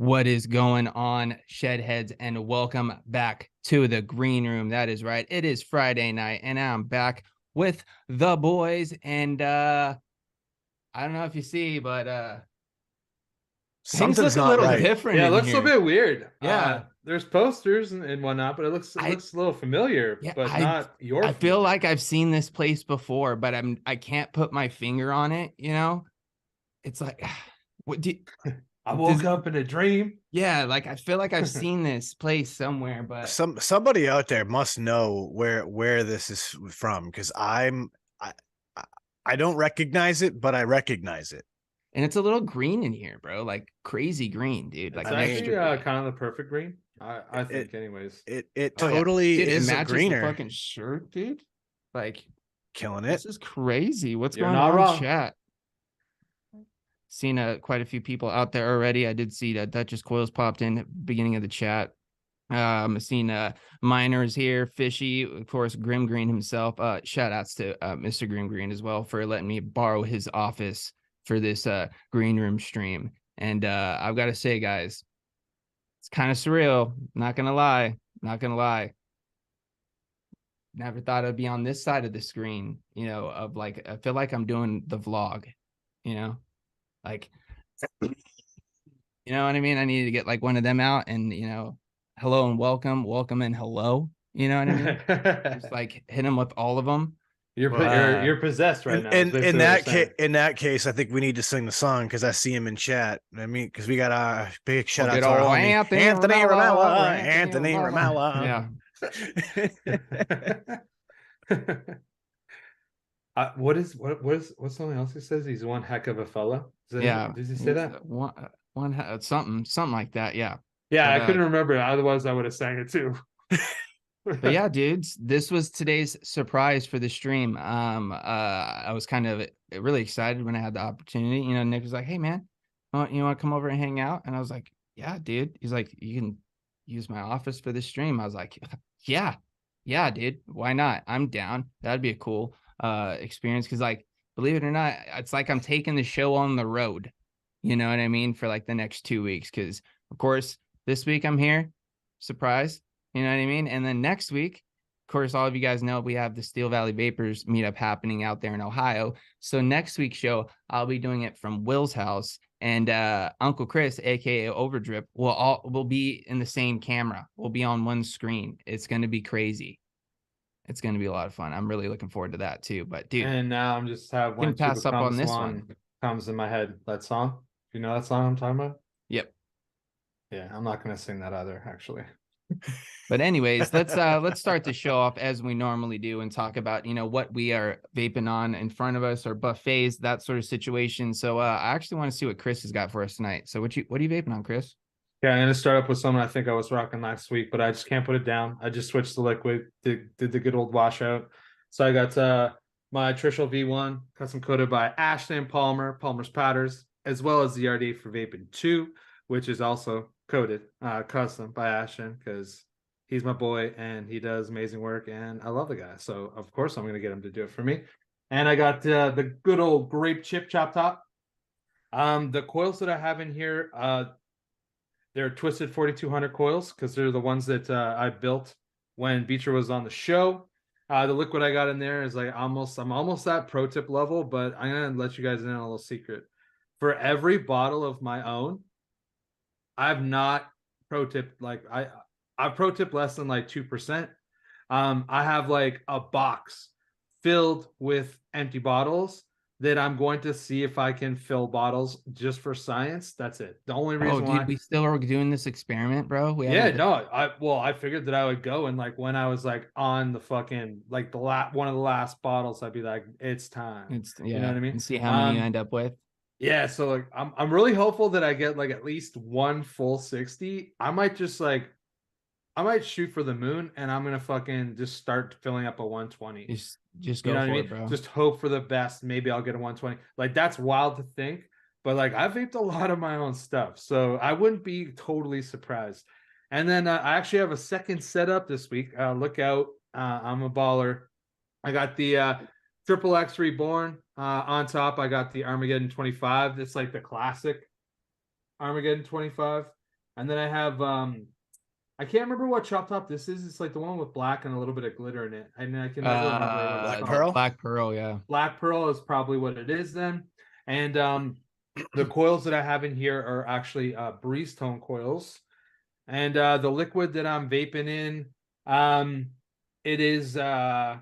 What is going on, Shedheads, and welcome back to the green room. That is right. It is Friday night, and I'm back with the boys. And I don't know if you see, but things look Something's a not little right. different. Yeah, it in looks here. a bit weird. Yeah. There's posters and whatnot, but it looks a little familiar, Yeah, but not your. I feel like I've seen this place before, but I can't put my finger on it. You know, it's like, what do? I woke up in a dream. Yeah, like I feel like I've seen this place somewhere, but Somebody out there must know where this is from, because I don't recognize it, but I recognize it. and it's a little green in here, bro. Like crazy green, dude. Like It's actually extra green. kind of the perfect green. I think, anyways. It Oh, yeah. totally Dude, it is a matches greener. the fucking shirt, dude. Like Killing it. this is crazy. What's You're going not on, wrong. chat? Seen quite a few people out there already. I did see that Duchess Coils popped in at the beginning of the chat. Seen Miners here, Fishy, of course, Grim Green himself. Shout outs to Mr. Grim Green as well for letting me borrow his office for this green room stream. And I've got to say, guys, it's kind of surreal. Not gonna lie. Never thought I'd be on this side of the screen, you know, of like, I feel like I'm doing the vlog, you know, like, you know what I mean? I needed to get like one of them out and, you know, hello and welcome and hello. You know what I mean? Just like hit them with all of them. You're possessed right now. In that case, I think we need to sing the song, because I see him in chat. I mean, because we got a big shout out to our homie Anthony Ramella. Yeah. What's something else he says? He's one heck of a fella. Yeah. Does he say that? Something like that. Yeah. Yeah, But, I couldn't remember. Otherwise, I would have sang it too. But yeah, dudes, this was today's surprise for the stream. I was kind of really excited when I had the opportunity. You know, Nick was like, "Hey, man, you want to come over and hang out?" And I was like, "Yeah, dude." He's like, "You can use my office for the stream." I was like, "Yeah, dude. Why not? I'm down. That'd be a cool experience." Because, like, believe it or not, it's like I'm taking the show on the road. You know what I mean? For like the next 2 weeks, because of course this week I'm here, surprise. You know what I mean? And then next week, of course, all of you guys know we have the Steel Valley Vapors meetup happening out there in Ohio. So next week's show, I'll be doing it from Will's house, and Uncle Chris, aka Overdrip, will be in the same camera. We'll be on one screen. It's going to be crazy. It's going to be a lot of fun. I'm really looking forward to that too. But dude, and now I'm just have when pass up on this one comes in my head. That song. You know that song I'm talking about? Yep. Yeah, I'm not going to sing that either, actually. But anyways, let's start the show off as we normally do and talk about, you know, what we are vaping on in front of us, or buffets, that sort of situation. So I actually want to see what Chris has got for us tonight. So what are you vaping on, Chris? Yeah, I'm gonna start up with something I think I was rocking last week, but I just can't put it down. I just switched to liquid, did the good old washout. So I got my Trishul V1 custom coated by Ashton Palmer's Powders, as well as the RD for Vaping 2, which is also coated custom by Ashton, because he's my boy and he does amazing work and I love the guy. So of course I'm gonna get him to do it for me. And I got the good old grape chip chop top. The coils that I have in here, they're Twisted 4200 coils, because they're the ones that I built when Beecher was on the show. The liquid I got in there is like I'm almost at pro tip level, but I'm gonna let you guys in on a little secret. For every bottle of my own, I've not pro tipped, like I've pro tipped less than like 2%. I have like a box filled with empty bottles that I'm going to see if I can fill bottles just for science. That's it. The only reason why we still are doing this experiment, bro. I figured that I would go, and like when I was like on the fucking like one of the last bottles, I'd be like, it's time. You know what I mean? And see how many you end up with. Yeah, so like I'm really hopeful that I get like at least one full 60. I might shoot for the moon, and I'm gonna fucking just start filling up a 120. Just go for it, bro. Just hope for the best. Maybe I'll get a 120. Like, that's wild to think, but like I've vaped a lot of my own stuff, so I wouldn't be totally surprised. And then I actually have a second setup this week. Look out! I'm a baller. I got the Triple X Reborn on top. I got the Armageddon 25. It's like the classic Armageddon 25. And then I have I can't remember what chop top this is. It's like the one with black and a little bit of glitter in it. And I can never remember what it's Black called. Pearl? Black Pearl, yeah. Black Pearl is probably what it is then. And the coils that I have in here are actually breeze tone coils. And the liquid that I'm vaping in, it is a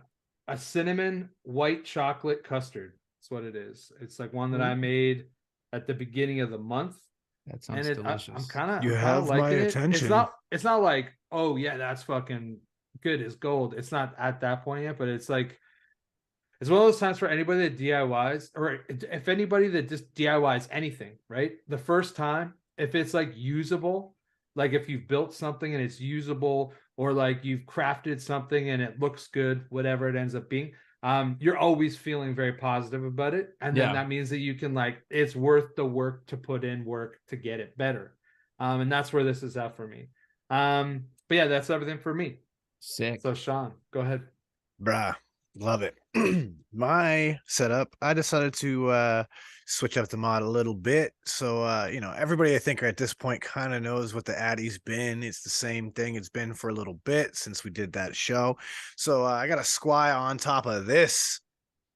cinnamon white chocolate custard. That's what it is. It's like one that I made at the beginning of the month. That sounds I'm delicious. kind of You have my liking it. attention. It's not like, oh yeah, that's fucking good as gold. It's not at that point yet, but it's like, it's one of those times for anybody that DIYs, or if anybody that just DIYs anything, right? The first time, if it's like usable, like if you've built something and it's usable, or like you've crafted something and it looks good, whatever it ends up being, you're always feeling very positive about it. And then that means that you can, like, it's worth the work to put in work to get it better. And that's where this is at for me. But yeah, that's everything for me. Sick. So Sean, go ahead. Bruh, love it. My setup, I decided to switch up the mod a little bit. So everybody I think at this point kind of knows what the Addy's been. It's the same thing it's been for a little bit since we did that show. So I got a squire on top of this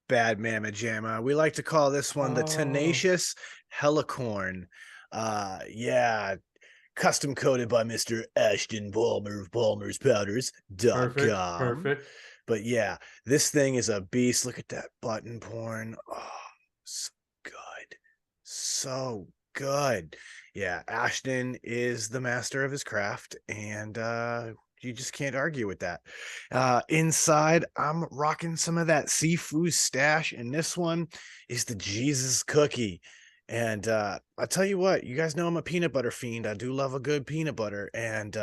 bad mamma jamma. We like to call this one the Tenacious Helicorn. Yeah, custom coated by Mr. Ashton Palmer of PalmersPowders.com. Perfect. But yeah, this thing is a beast. Look at that button porn. Oh, so good. So good. Yeah, Ashton is the master of his craft, and you just can't argue with that. Inside, I'm rocking some of that seafood stash, and this one is the Jesus cookie. And I tell you what, you guys know I'm a peanut butter fiend. I do love a good peanut butter, and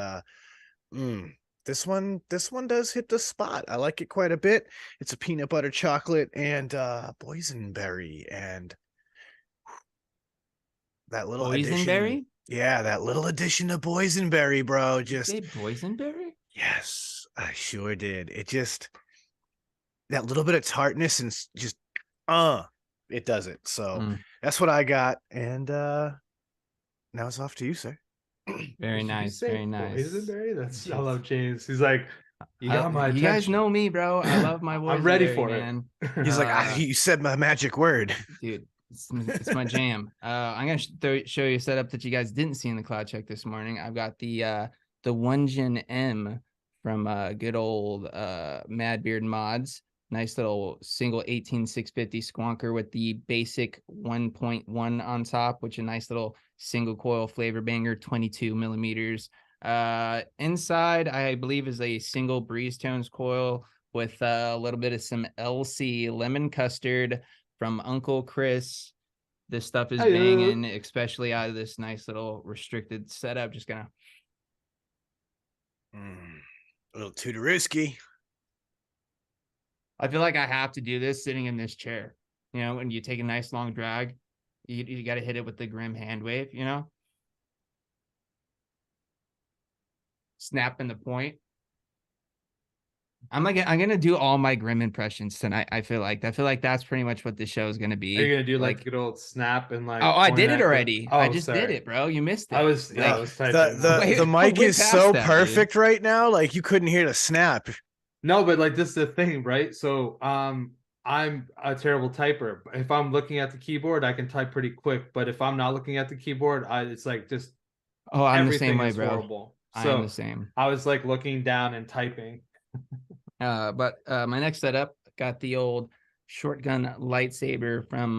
this one does hit the spot. I like it quite a bit. It's a peanut butter chocolate and boysenberry, and that little Boysenberry? addition. Yeah, that little addition of boysenberry, bro. Just say boysenberry? Yes, I sure did. It just, that little bit of tartness and just it does it. So that's what I got. And now it's off to you, sir. Very nice. Very nice. Boysenberry? That's, I love James. He's like, you got my attention. You guys know me, bro. I love my boysenberry. I'm ready for man. He's like, you said my magic word. Dude, it's my jam. I'm gonna show you a setup that you guys didn't see in the cloud check this morning. I've got the One Gen M from good old Mad Beard Mods. Nice little single 18650 squonker with the basic 1.1 on top, which is a nice little single coil flavor banger, 22 millimeters. Inside, I believe, is a single breeze tones coil with a little bit of some LC lemon custard from Uncle Chris. This stuff is banging, especially out of this nice little restricted setup. Just gonna a little too risky. I feel like I have to do this sitting in this chair. You know, when you take a nice long drag, you got to hit it with the Grim hand wave, you know? Snapping the point. I'm going to do all my Grim impressions tonight. I feel like that's pretty much what this show is going to be. Are you going to do like a good old snap and like, oh, I did it already. Oh, I just did it, bro. You missed it. I was typing. The mic is so perfect right now. Like you couldn't hear the snap. No, but like this is the thing, right? So I'm a terrible typer. If I'm looking at the keyboard, I can type pretty quick. But if I'm not looking at the keyboard, it's like just I'm the same way, bro. Horrible. So I'm the same. I was like looking down and typing. But my next setup got the old shotgun lightsaber from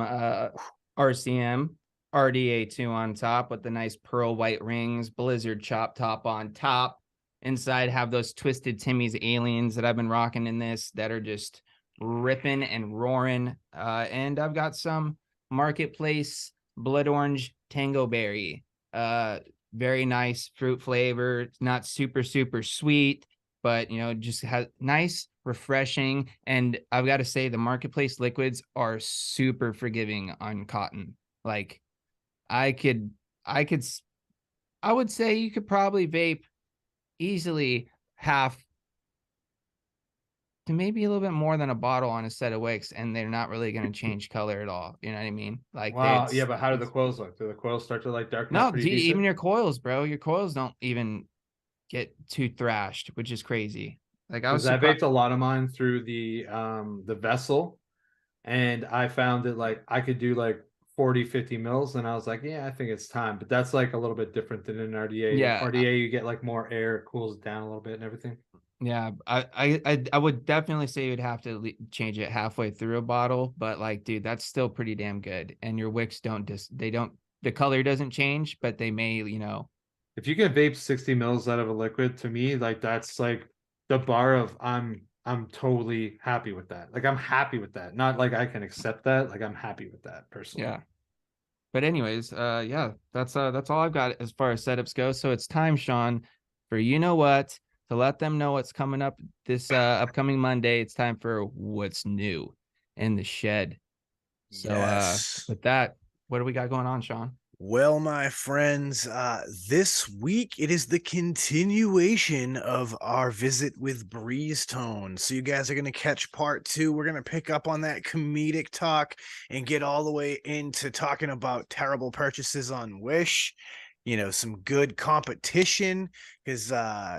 RCM, RDA2 on top with the nice pearl white rings, Blizzard chop top on top. Inside have those Twisted Timmy's aliens that I've been rocking in this that are just ripping and roaring. And I've got some Marketplace Blood Orange Tango Berry. Very nice fruit flavor. It's not super sweet, but just has nice, refreshing. And I've got to say the Marketplace liquids are super forgiving on cotton. Like I would say you could probably vape easily half to maybe a little bit more than a bottle on a set of wicks, and they're not really going to change color at all. You know what I mean? Like, wow, yeah, but how do the coils look? Do the coils start to like darken up no, pretty dude, decent? even your coils, bro, your coils don't even get too thrashed, which is crazy. Like, I was Because I surprised. vaped a lot of mine through the vessel, and I found that like I could do like 40-50 mils, and I was like, yeah, I think it's time. But that's like a little bit different than an RDA. Yeah, RDA, you get like more air, it cools it down a little bit and everything. yeah, I would definitely say you'd have to change it halfway through a bottle, but like, dude, that's still pretty damn good. And your wicks the color doesn't change, but they may, you know. If you can vape 60 mils out of a liquid, to me, like that's like the bar of I'm totally happy with that. Like I'm happy with that. Not like I can accept that. Like I'm happy with that personally. Yeah. But anyways, yeah, that's all I've got as far as setups go. So it's time, Sean, for you know what, to let them know what's coming up this upcoming Monday. It's time for what's new in the shed. So Yes. with that, what do we got going on, Sean? Well, my friends, this week it is the continuation of our visit with Breeze Tone. So you guys are going to catch part 2. We're going to pick up on that comedic talk and get all the way into talking about terrible purchases on Wish. You know, some good competition, because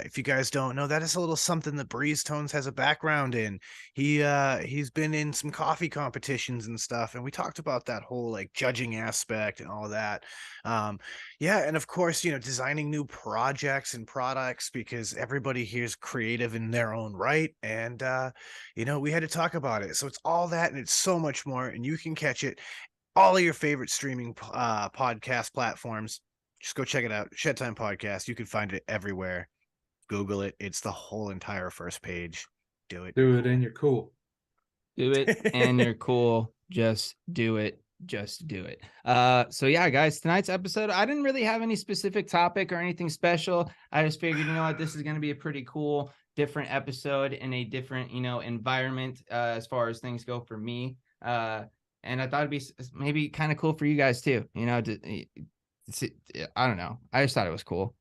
if you guys don't know, that is a little something that Breeze Tones has a background in. He's been in some coffee competitions and stuff, and we talked about that whole like judging aspect and all of that. Yeah, and of course, you know, designing new projects and products, because everybody here is creative in their own right, and you know, we had to talk about it. So it's all that and it's so much more, and you can catch it all of your favorite streaming podcast platforms. Just go check it out. Shed Time Podcast. You can find it everywhere. Google it. It's the whole entire first page. Do it. Do it and you're cool. Do it and you're cool. Just do it. Just do it. So yeah, guys, tonight's episode, I didn't really have any specific topic or anything special. I just figured, you know what, this is going to be a pretty cool, different episode in a different, you know, environment as far as things go for me. And I thought it'd be maybe kind of cool for you guys too, you know, I don't know. I just thought it was cool.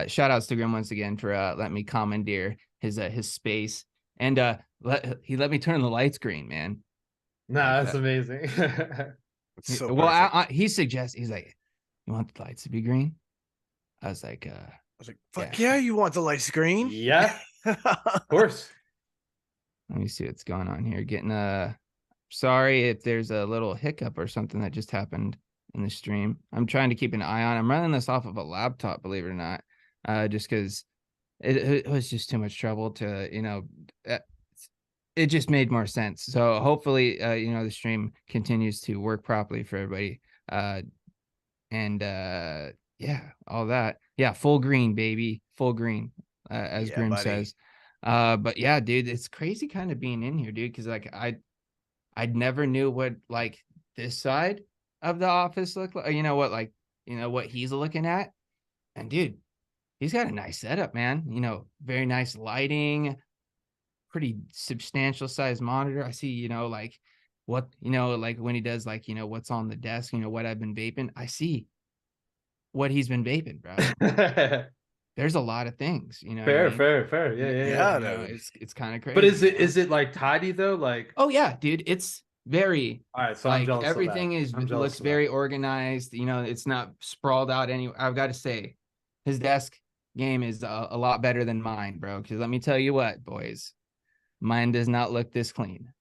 Shout outs to Grim once again for letting me commandeer his space. And he let me turn the lights green, man. Nah, that's amazing. It's so well, he suggests, he's like, you want the lights to be green? I was like, fuck yeah, you want the lights green? Yeah, of course. Let me see what's going on here. Getting sorry if there's a little hiccup or something that just happened in the stream. I'm trying to keep an eye on. I'm running this off of a laptop, believe it or not, just because it was just too much trouble to, you know, it just made more sense. So hopefully, you know, the stream continues to work properly for everybody. Yeah, all that. Yeah, full green, baby, full green, as Yeah, Grim buddy. says. But yeah, dude, it's crazy kind of being in here, dude, because like I never knew what like this side of the office looked like. You know what, like, you know what he's looking at, and dude, he's got a nice setup, man. You know, very nice lighting, pretty substantial size monitor. I see, you know, like what, you know, like when he does like, you know, what's on the desk, you know, what I've been vaping. I see what he's been vaping, bro. There's a lot of things, you know. Fair, what I mean? fair. Yeah. Yeah, You know, dude. it's kind of crazy. But is you know? is it like tidy though? Like, Oh yeah, dude, it's very all right, so I'm like jealous everything of that. is looks very organized. You know, it's not sprawled out anywhere. I've got to say, his desk game is a lot better than mine, bro. Because let me tell you what, boys, mine does not look this clean.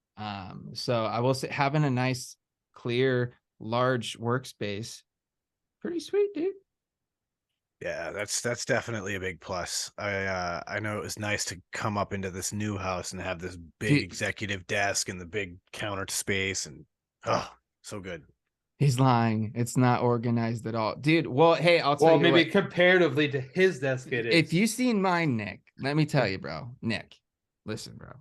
So I will say, having a nice, clear, large workspace, pretty sweet, dude. Yeah, that's definitely a big plus. I know it was nice to come up into this new house and have this big Dude, executive desk and the big counter space, and oh, so good. he's lying. It's not organized at all, dude. Well, hey, I'll tell Well, you maybe what. comparatively to his desk, it is. If you seen mine, Nick, let me tell you, bro. Nick, listen, bro.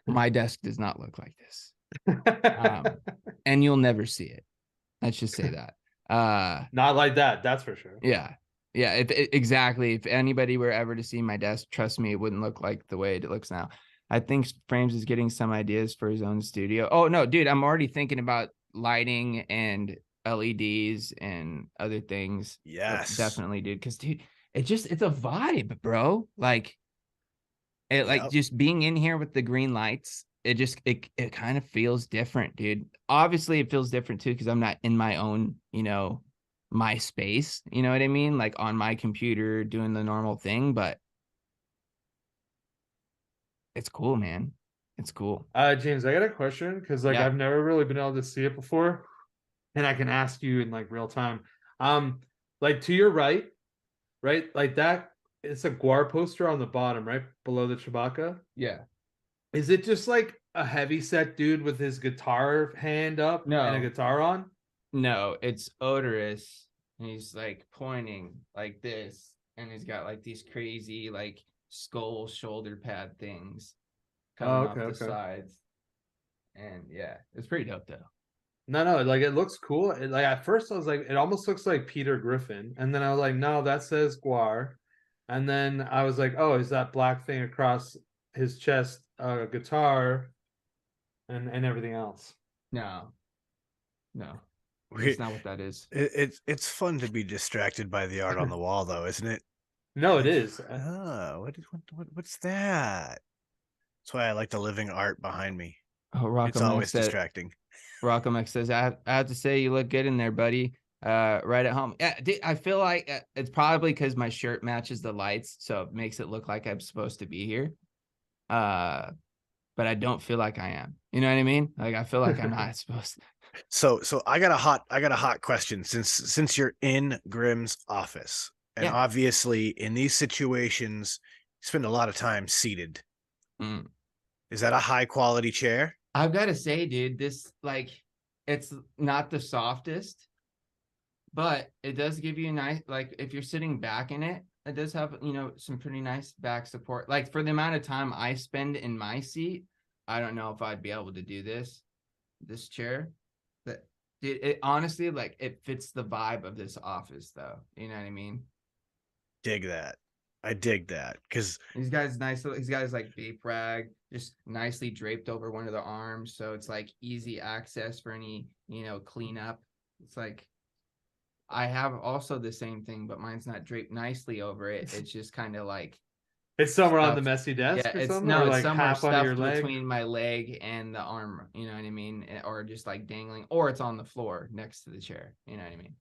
My desk does not look like this, and you'll never see it. Let's just say that. Not like that, that's for sure. Yeah. Exactly. If anybody were ever to see my desk, trust me, it wouldn't look like the way it looks now. I think Frames is getting some ideas for his own studio. Oh no, dude, I'm already thinking about lighting and LEDs and other things. Yes, definitely, dude. Because dude, it's a vibe, bro. Like It like Yep. just being in here with the green lights, it kind of feels different, dude. Obviously, it feels different too because I'm not in my own, my space. You know what I mean? Like on my computer doing the normal thing, but it's cool, man. It's cool. James, I got a question because like Yeah. I've never really been able to see it before, and I can ask you in like real time. Like to your right, like that, it's a Guar poster on the bottom, right below the Chewbacca. Yeah. Is it just like a heavy set dude with his guitar hand up and a No, guitar on? no, it's odorous. And he's like pointing like this, and he's got like these crazy like skull shoulder pad things Oh, coming okay, off the okay. sides. And yeah, it's pretty dope though. No, like it looks cool. Like at first I was like, it almost looks like Peter Griffin, and then I was like, no, that says Guar, and then I was like, oh, is that black thing across his chest, guitar, and everything else? No, no, We, that's not what that is. it's fun to be distracted by the art on the wall, though, isn't it? No, it Like, is. what's that? That's why I like the living art behind me. Oh, It's Rocco Max always said, distracting. Rocco Max says, I have to say you look good in there, buddy. Right at home. Yeah, I feel like it's probably because my shirt matches the lights, so it makes it look like I'm supposed to be here. But I don't feel like I am. You know what I mean? Like I feel like I'm not supposed to. So I got a hot question since you're in Grimm's office, and Yeah. obviously in these situations you spend a lot of time seated. Mm. Is that a high quality chair? I've got to say, dude, this like it's not the softest, but it does give you a nice like if you're sitting back in it, it does have some pretty nice back support. Like for the amount of time I spend in my seat, I don't know if I'd be able to do this chair. But it honestly like it fits the vibe of this office though. You know what I mean? Dig that. I dig that because He's got his he's got his like vape rag just nicely draped over one of the arms. So it's like easy access for any, cleanup. It's like I have also the same thing, but mine's not draped nicely over it. It's just kind of like It's somewhere on the stuffed. messy desk Yeah, or it's something, no, or it's like somewhere half under your stuffed leg. between my leg and the arm, you know what I mean? Or just like dangling, or it's on the floor next to the chair, you know what I mean?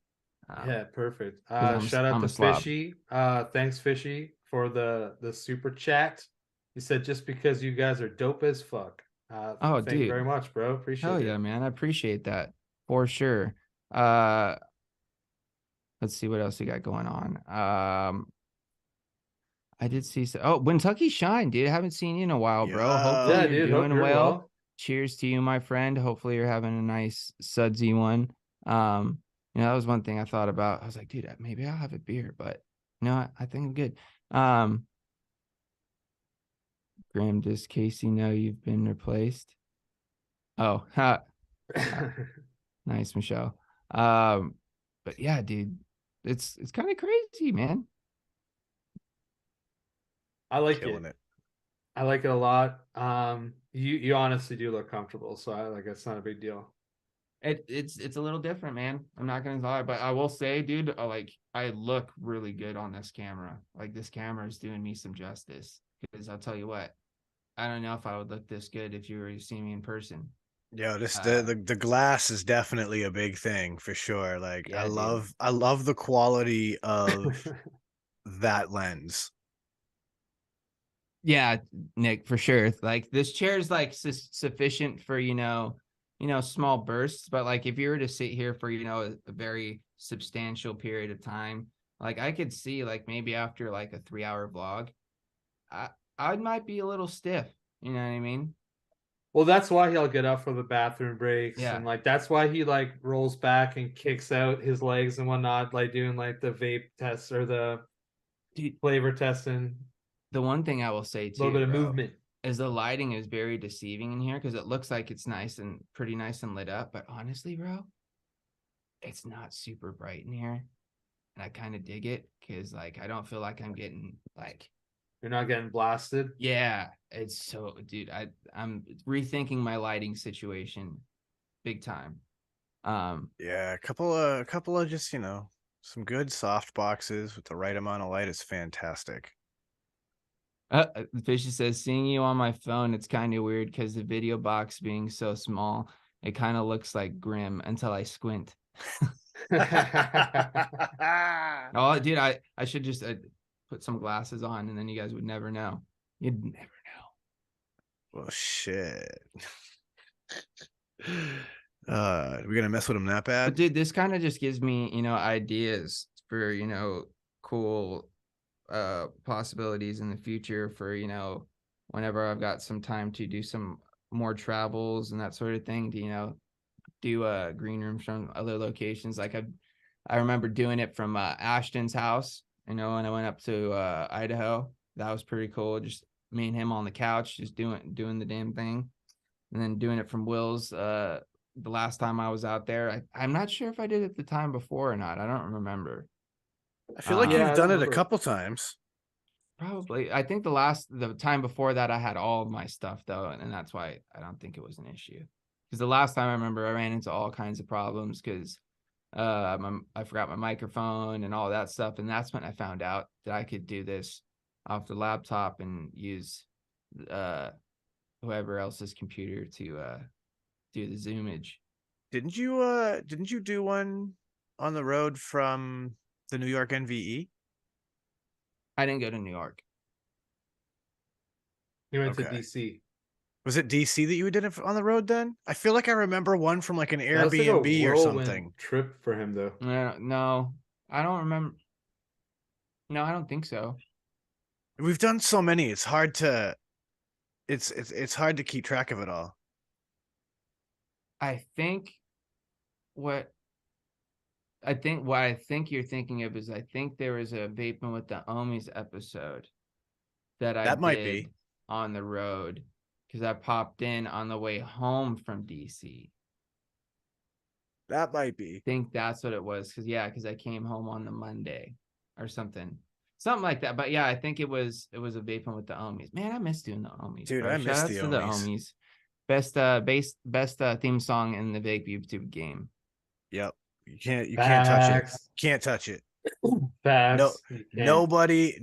Yeah, perfect. Because Shout out I'm to a slob. Fishy. Thanks, Fishy, for the super chat. He said just because you guys are dope as fuck. Oh, Thank you very dude. much, bro. Appreciate Hell it. yeah, man. I appreciate that for sure. Uh, let's see what else we got going on. I did see Kentucky Shine, dude. I haven't seen you in a while, bro. Hopefully Yeah, you're dude. Hope doing you're well. well. Cheers to you, my friend. Hopefully you're having a nice sudsy one. That was one thing I thought about. I was like, dude, maybe I'll have a beer, but I think I'm good. Graham, does Casey know you've been replaced? Oh, nice, Michelle. But yeah, dude, it's kind of crazy, man. I like Killing it. it. I like it a lot. You honestly do look comfortable, so I like it's not a big deal. It's a little different, man. I'm not gonna lie, but I will say, dude, like I look really good on this camera. Like this camera is doing me some justice. Because I'll tell you what, I don't know if I would look this good if you were to see me in person. Yo, the glass is definitely a big thing for sure. Like Yeah, dude. I love the quality of that lens. Yeah, Nick, for sure. Like this chair is like sufficient for small bursts, but like if you were to sit here for a very substantial period of time, like I could see like maybe after like a 3-hour vlog, I I might be a little stiff. You know what I mean? Well, that's why he'll get up for the bathroom breaks, Yeah. and like that's why he like rolls back and kicks out his legs and whatnot, like doing like the vape tests or the Dude, flavor testing. the one thing I will say A little too, bit of bro, movement. is the lighting is very deceiving in here because it looks like it's pretty nice and lit up, but honestly, bro, it's not super bright in here. And I kind of dig it because like I don't feel like I'm getting like You're not getting blasted. yeah, it's so dude, I'm rethinking my lighting situation big time. Yeah, a couple of just, some good soft boxes with the right amount of light is fantastic. Fishy says, seeing you on my phone, it's kind of weird because the video box being so small, it kind of looks like Grim until I squint. Oh, dude, I should just put some glasses on, and then you guys would never know. You'd never know. Well, shit. We're gonna mess with him that bad? But dude, this kind of just gives me, ideas for, cool possibilities in the future for, whenever I've got some time to do some more travels and that sort of thing to, do green rooms from other locations. Like I remember doing it from Ashton's house, when I went up to Idaho. That was pretty cool. Just me and him on the couch, just doing the damn thing. And then doing it from Will's the last time I was out there. I'm not sure if I did it the time before or not. I don't remember. I feel like you've done it a couple times. Probably. I think the time before that I had all of my stuff though, and that's why I don't think it was an issue. Because the last time I remember I ran into all kinds of problems because I forgot my microphone and all that stuff, and that's when I found out that I could do this off the laptop and use whoever else's computer to do the zoomage. Didn't you do one on the road from the New York NVE? I didn't go to New York. He went to DC. Was it DC that you did it on the road then? I feel like I remember one from like an Airbnb or something. Trip for him though. No, I don't remember. No, I don't think so. We've done so many. It's hard to it's hard to keep track of it all. I think what I think you're thinking of is I think there was a Vaping with the Omies episode that might did be on the road because I popped in on the way home from DC. That might be. I think that's what it was because I came home on the Monday or something like that. But yeah, I think it was a Vaping with the Omies. Man, I miss doing the Omies. Dude, bro. I miss the Omies. Best theme song in the Vape YouTube game. Yep. You can't touch it. Can't touch it. Facts. No, nobody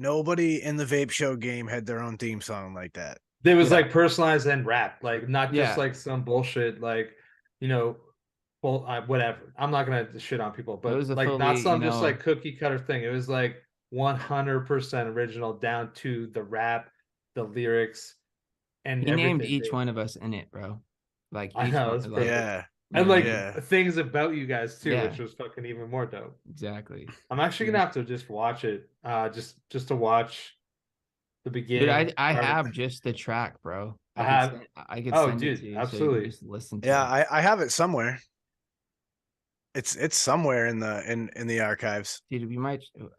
in the Vape Show game had their own theme song like that. It was like personalized and rap, like not just like some bullshit, like whatever. I'm not gonna shit on people, but like fully, not some just like cookie cutter thing. It was like 100% original down to the rap, the lyrics, and he named each one of us in it, bro. Like I know, it's like, yeah. And like things about you guys too, which was fucking even more dope. Exactly. I'm actually gonna have to just watch it. Just to watch the beginning. Dude, I have just the track, bro. I could send it to you, absolutely. So you just listen to it. I have it somewhere. It's somewhere in the archives. Dude,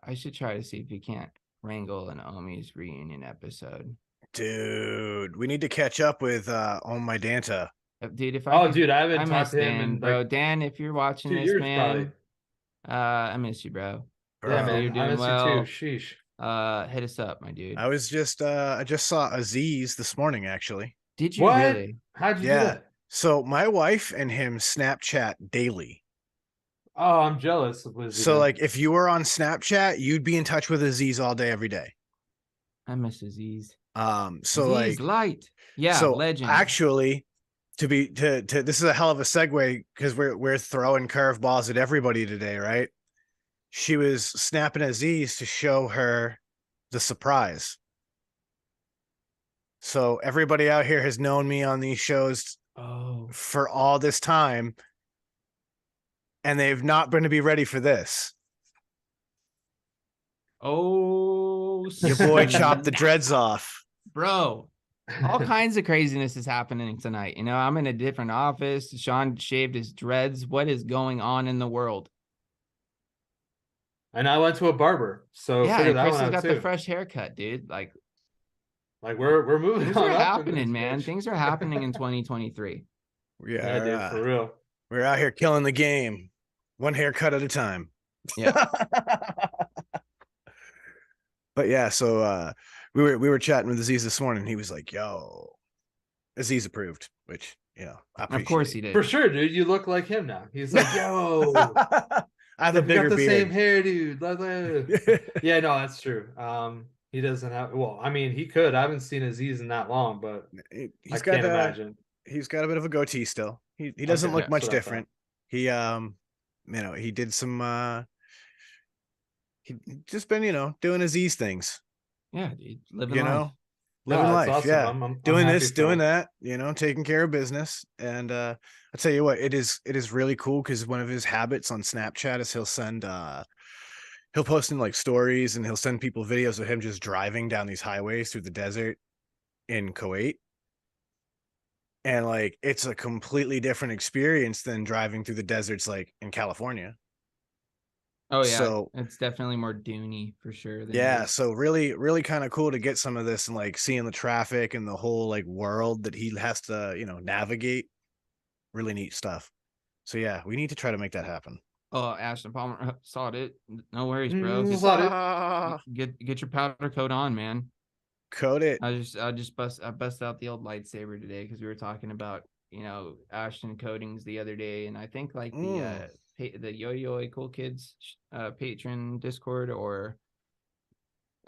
I should try to see if we can't wrangle an Omies reunion episode. Dude, we need to catch up with Oh My Danta. Dude, I haven't talked to him, Dan, bro. Dan, if you're watching this, man, I miss you, bro. Yeah, man, you're doing I miss well. you too. Sheesh. Hit us up, my dude. I just saw Aziz this morning, actually. Did you really? How'd you do that? So my wife and him Snapchat daily. Oh, I'm jealous. So like, if you were on Snapchat, you'd be in touch with Aziz all day, every day. I miss Aziz. So Aziz like light, yeah. So legend. Actually, to this is a hell of a segue because we're throwing curveballs at everybody today, right? She was snapping Aziz to show her the surprise. So everybody out here has known me on these shows for all this time, and they've not been to be ready for this. Oh, your boy chopped the dreads off, bro. All kinds of craziness is happening tonight. I'm in a different office. Sean shaved his dreads. What is going on in the world? And I went to a barber, so yeah, and Chris has got the fresh haircut, dude. Like we're moving. Things are happening, man. Things are happening in 2023. Yeah, dude, for real. We're out here killing the game, one haircut at a time. Yeah. But yeah, so we were chatting with Aziz this morning. He was like, "Yo, Aziz approved," which of course he did. For sure, dude. You look like him now. He's like, "Yo, I have a bigger got the beard. Same hair, dude." Yeah, no, that's true. He doesn't have. Well, I mean, he could. I haven't seen Aziz in that long, but I He's got can't imagine. he's got a bit of a goatee still. He doesn't Okay, look that's much what I thought. different. He he did some he just been, doing Aziz things, Yeah, dude, living you life. know, No, living that's life. awesome. Yeah. I'm Doing happy this, for doing him. that, taking care of business. And I tell you what, it is really cool because one of his habits on Snapchat is he'll post in like stories and he'll send people videos of him just driving down these highways through the desert in Kuwait. And like it's a completely different experience than driving through the deserts like in California. Oh yeah, So it's definitely more duney for sure than it yeah, is. so really, really kind of cool to get some of this and like seeing the traffic and the whole like world that he has to, navigate. Really neat stuff. So yeah, we need to try to make that happen. Oh, Ashton Palmer saw it. No worries, bro. Saw it. Get your powder coat on, man. Code it. I bust out the old lightsaber today because we were talking about Ashton coatings the other day, and I think like the Yo-Yo Cool Kids patron Discord, or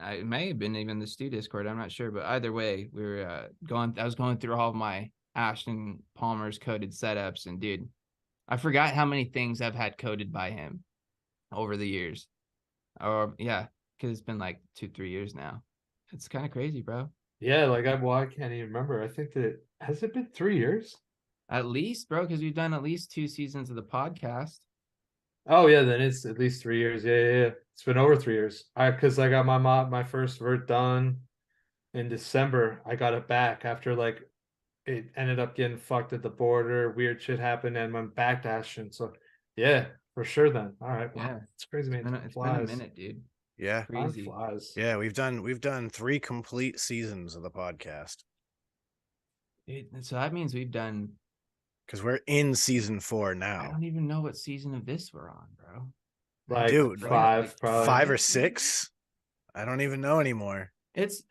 it may have been even the Stew Discord. I'm not sure, but either way, we were I was going through all of my Ashton Palmer's coded setups, and dude, I forgot how many things I've had coded by him over the years. Or yeah, because it's been like 2-3 years now. It's kind of crazy, bro. Yeah, like I can't even remember. I think that has it been 3 years? At least, bro, because we've done at least 2 seasons of the podcast. Oh yeah, then it's at least 3 years. Yeah. It's been over 3 years. Because I got my first vert done in December. I got it back after like it ended up getting fucked at the border. Weird shit happened and went back to Ashton. So yeah, for sure then. All right. Wow. Yeah, It's crazy, man. it's been a minute, dude. Yeah. Time Crazy. flies. Yeah, we've done 3 complete seasons of the podcast. So that means we've done. Because we're in season 4 I now. don't even know what season of this we're on, bro. Like Dude, five, probably 5 or 6. I don't even know anymore. It's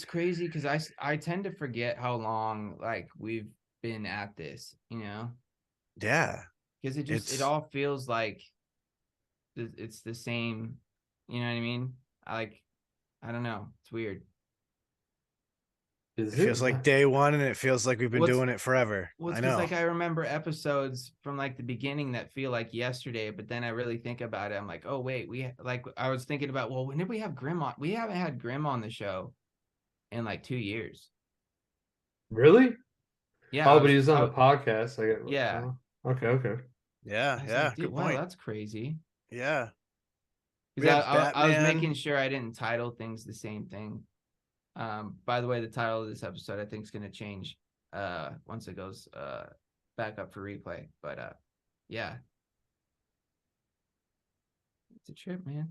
crazy because I tend to forget how long like we've been at this, Yeah. because it all feels like it's the same, you know what I mean? I don't know, it's weird. It feels like day one and it feels like we've been doing it forever. Well, I it's know. because like I remember episodes from like the beginning that feel like yesterday, but then I really think about it. I'm like, oh wait, I was thinking about, well, when did we have Grim on? We haven't had Grim on the show in like 2 years. Really? Yeah. Oh, but he was on the podcast. I get. Yeah. Okay. Yeah. Like, Good wow, point. that's crazy. Yeah. Because I was making sure I didn't title things the same thing. By the way, the title of this episode I think is going to change once it goes back up for replay. But yeah, it's a trip, man.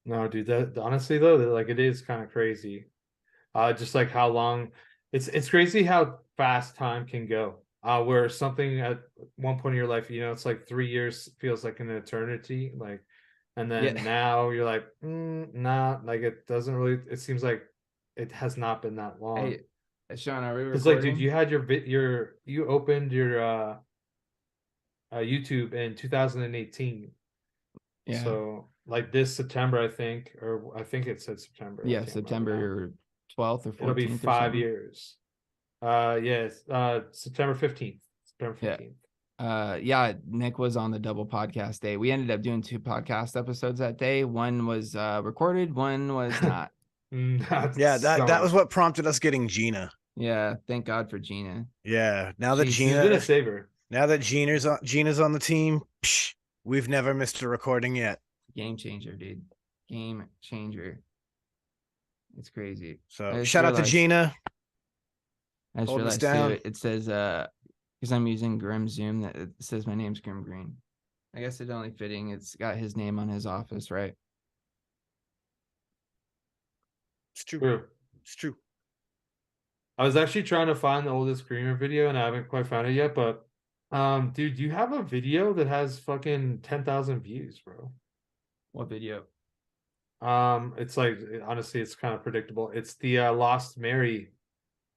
No, dude, that honestly though, like it is kind of crazy. Just like how long it's crazy how fast time can go. Where something at one point in your life, it's like 3 years feels like an eternity. Like, and then now you're like, nah, like it doesn't really, it seems like it has not been that long. Hey, Sean, are we recording? It's like, dude, you had you opened your YouTube in 2018. Yeah. So like this September, I think it said September. Yeah, September 12th or 14th. It'll be 5 years. Yes, September 15th. September 15th. Yeah, Nick was on the double podcast day. We ended up doing 2 podcast episodes that day. One was recorded, one was not. Yeah, that was what prompted us getting Gina. Yeah, thank God for Gina. Yeah, now that she's been a saver. Now that Gina's on the team, we've never missed a recording yet. Game changer, dude. Game changer. It's crazy. So shout out to Gina. I just realized too, it says because I'm using Grim Zoom, that it says my name's Grim Green. I guess it's only fitting. It's got his name on his office, right? It's true. It's true. I was actually trying to find the oldest Screamer video and I haven't quite found it yet, but dude, you have a video that has fucking 10,000 views, bro. What video? It's like, honestly, it's kind of predictable. It's the Lost Mary.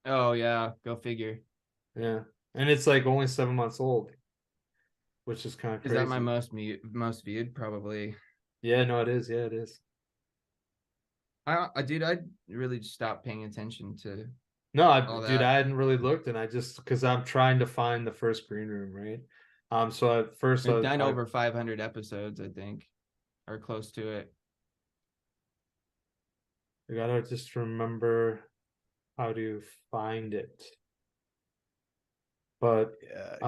Oh yeah, go figure. Yeah, and it's like only 7 months old, which is kind of crazy. Is that my most viewed? Probably. Yeah, no, it is. Yeah, it is. Dude, I really just stopped paying attention to No, all dude, that. I hadn't really looked, and I just because I'm trying to find the first green room, right? So at first We've done over 500 episodes, I think, or close to it. I gotta just remember how to find it. But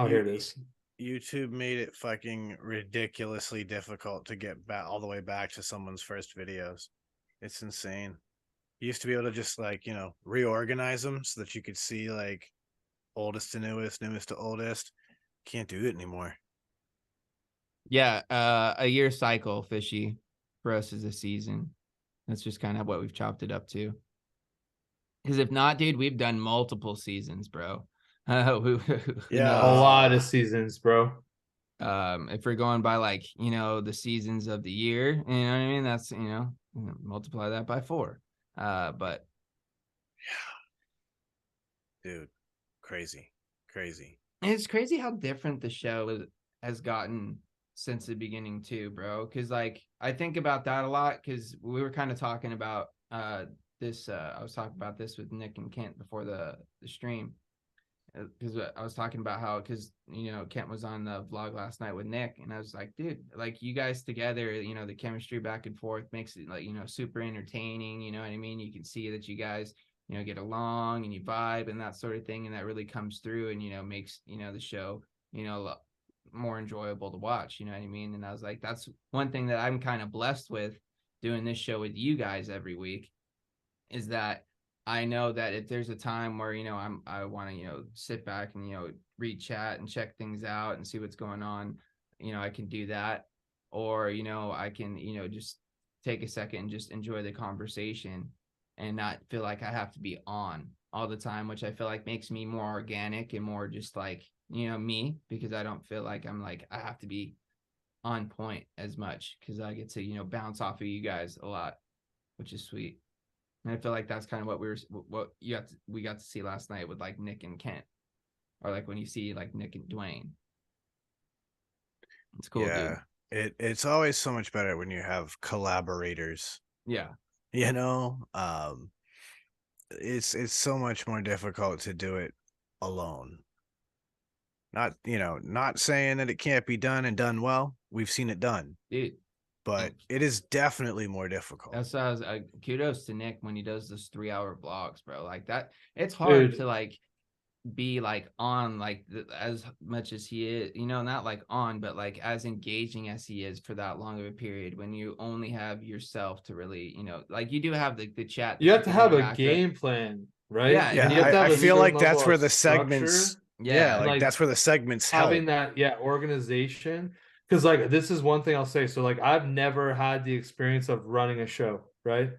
here it is. YouTube made it fucking ridiculously difficult to get back all the way back to someone's first videos. It's insane. You used to be able to just like, reorganize them so that you could see like oldest to newest, newest to oldest. Can't do it anymore. Yeah, a year cycle, Fishy, for us is a season. That's just kind of what we've chopped it up to. Because if not, dude, we've done multiple seasons, bro. Yeah. A lot of seasons, bro. If we're going by like, the seasons of the year, you know what I mean? That's, multiply that by 4. But dude, crazy. it's crazy how different the show has gotten since the beginning too, bro. Because like I think about that a lot because we were kind of talking about this. I was talking about this with Nick and Kent before the stream because I was talking about how because Kent was on the vlog last night with Nick and I was like, dude, like you guys together, the chemistry back and forth makes it like super entertaining. You know what I mean? You can see that you guys get along and you vibe and that sort of thing, and that really comes through and makes the show a lot more enjoyable to watch. You know what I mean? And I was like, that's one thing that I'm kind of blessed with doing this show with you guys every week is that I know that if there's a time where I want to sit back and read chat and check things out and see what's going on, I can do that, or I can just take a second and just enjoy the conversation and not feel like I have to be on all the time, which I feel like makes me more organic and more just like me, because I don't feel like I'm like I have to be on point as much because I get to bounce off of you guys a lot, which is sweet. And I feel like that's kind of what we got to see last night with like Nick and Kent, or like when you see like Nick and Dwayne. It's cool, Yeah, dude. It's always so much better when you have collaborators. Yeah. It's so much more difficult to do it alone. Not saying that it can't be done and done well. We've seen it done, dude. But it is definitely more difficult. That's why I was kudos to Nick when he does those 3-hour vlogs, bro. Like that, it's hard to like be like on like as much as he is, not like on, but like as engaging as he is for that long of a period when you only have yourself to really, like you do have the chat. You have to have a game plan, right? Yeah. I feel like that's where the segments. Yeah, like that's where the segments help. Having that, organization. Because like this is one thing I'll say. So like I've never had the experience of running a show, right?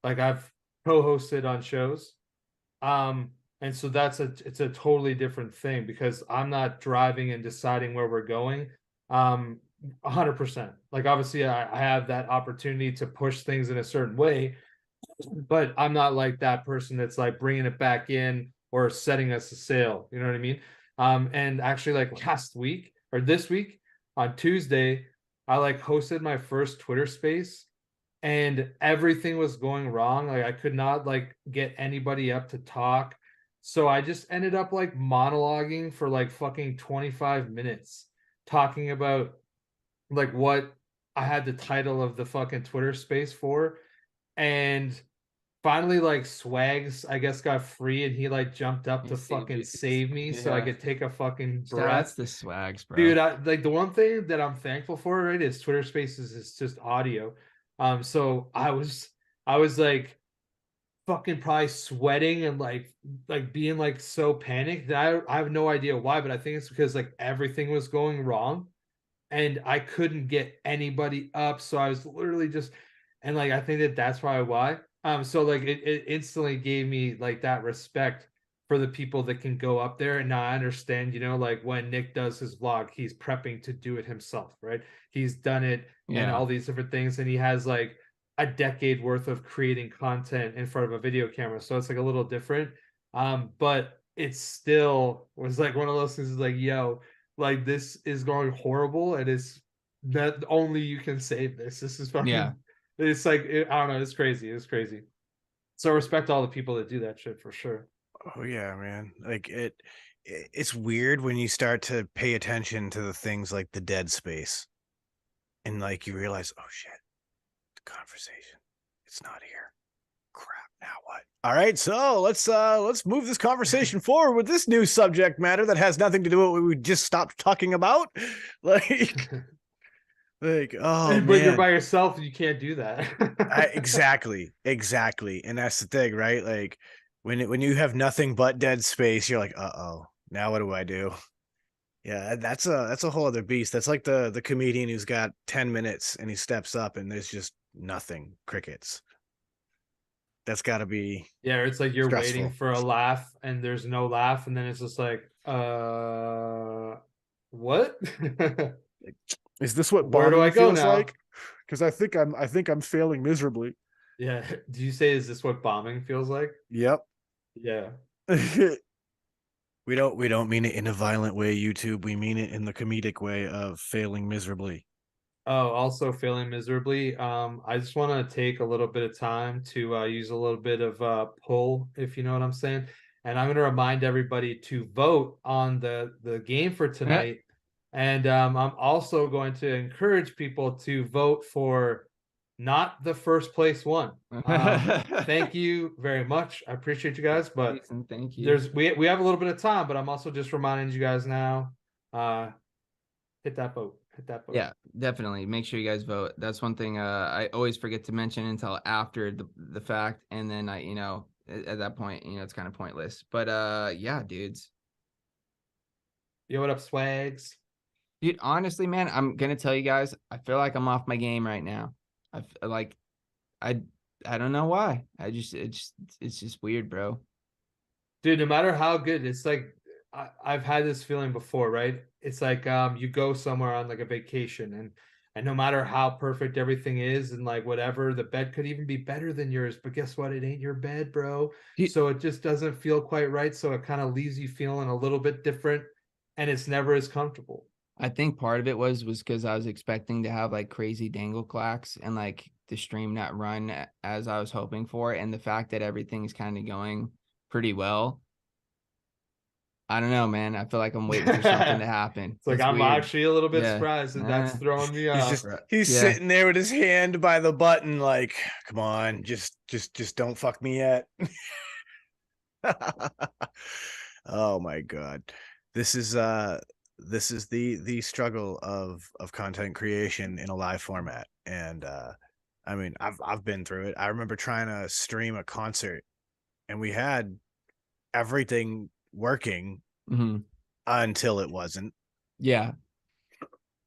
Like I've co-hosted on shows. And so it's a totally different thing because I'm not driving and deciding where we're going. 100%. Like obviously I have that opportunity to push things in a certain way, but I'm not like that person that's like bringing it back in or setting us a sail. You know what I mean? And actually like last week or this week on Tuesday, I like hosted my first Twitter space and everything was going wrong. Like I could not like get anybody up to talk. So I just ended up like monologuing for like fucking 25 minutes talking about like what I had the title of the fucking Twitter space for. And finally like Swags I guess got free and he like jumped up to fucking save me so I could take a fucking breath. That's the Swags, bro. Dude, like the one thing that I'm thankful for, right, is Twitter Spaces is just audio. So I was like fucking probably sweating and like being like so panicked that I have no idea why, but I think it's because like everything was going wrong and I couldn't get anybody up, so I was literally just, and like I think that's probably why. So like it instantly gave me like that respect for the people that can go up there. And now I understand, like when Nick does his vlog, he's prepping to do it himself, right? He's done it and all these different things, and he has like a decade worth of creating content in front of a video camera, so it's like a little different. But it still was like one of those things is like, yo, like this is going horrible and it's that only you can save this. This is fucking It's like I don't know. It's crazy. It's crazy. So respect all the people that do that shit for sure. Oh yeah, man. Like it's weird when you start to pay attention to the things like the dead space. And like you realize, oh shit, the conversation. It's not here. Crap, now what? All right, so let's move this conversation forward with this new subject matter that has nothing to do with what we just stopped talking about. Like oh But you're man. by yourself and you can't do that. Exactly. And that's the thing, right? Like when you have nothing but dead space, you're like, uh-oh, now what do I do? Yeah, that's a whole other beast. That's like the comedian who's got 10 minutes and he steps up and there's just nothing, crickets. That's got to be Yeah, it's like you're stressful. waiting for a laugh and there's no laugh, and then it's just like, what? Is this what Where do I bombing go feels now? like? Because I think I'm failing miserably. Yeah. Do you say, is this what bombing feels like? Yep. Yeah. We don't mean it in a violent way, YouTube. We mean it in the comedic way of failing miserably. Oh, also failing miserably. I just want to take a little bit of time to use a little bit of pull, if you know what I'm saying. And I'm going to remind everybody to vote on the game for tonight. And I'm also going to encourage people to vote for not the first place one. Thank you very much. I appreciate you guys, but thank you. We have a little bit of time, but I'm also just reminding you guys now. Hit that vote. Hit that vote. Yeah, definitely. Make sure you guys vote. That's one thing I always forget to mention until after the fact, and then I, at that point, it's kind of pointless. But yeah, dudes. Yo, what up, swags? Dude, honestly, man, I'm gonna tell you guys, I feel like I'm off my game right now. I don't know why. It's just weird, bro. Dude, no matter how good, it's like I've had this feeling before, right? It's like you go somewhere on like a vacation, and no matter how perfect everything is and like whatever, the bed could even be better than yours, but guess what? It ain't your bed, bro. Dude, so it just doesn't feel quite right. So it kind of leaves you feeling a little bit different, and it's never as comfortable. I think part of it was because I was expecting to have like crazy dangle clacks and like the stream not run as I was hoping for, and the fact that everything's kind of going pretty well. I don't know, man. I feel like I'm waiting for something to happen. It's like I'm weird. actually a little bit Yeah. surprised, and that's throwing me off. He's Yeah. sitting there with his hand by the button, like, come on, just don't fuck me yet. Oh my god. This is the struggle of content creation in a live format. And I mean, I've been through it. I remember trying to stream a concert and we had everything working until it wasn't. Yeah.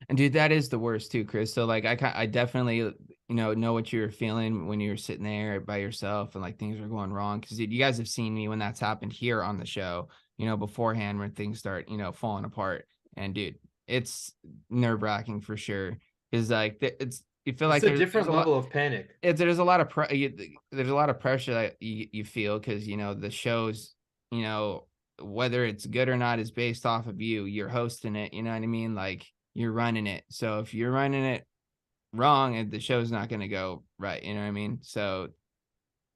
And dude, that is the worst too, Chris. So like I definitely know what you were feeling when you were sitting there by yourself and like things were going wrong. Cause you guys have seen me when that's happened here on the show, beforehand when things start, falling apart. And dude, it's nerve-wracking for sure. Cause like you feel like it's a different level of panic. There's a lot of there's a lot of pressure that you feel because the shows, whether it's good or not is based off of you. You're hosting it, you know what I mean? Like you're running it. So if you're running it wrong, the show's not going to go right, you know what I mean? So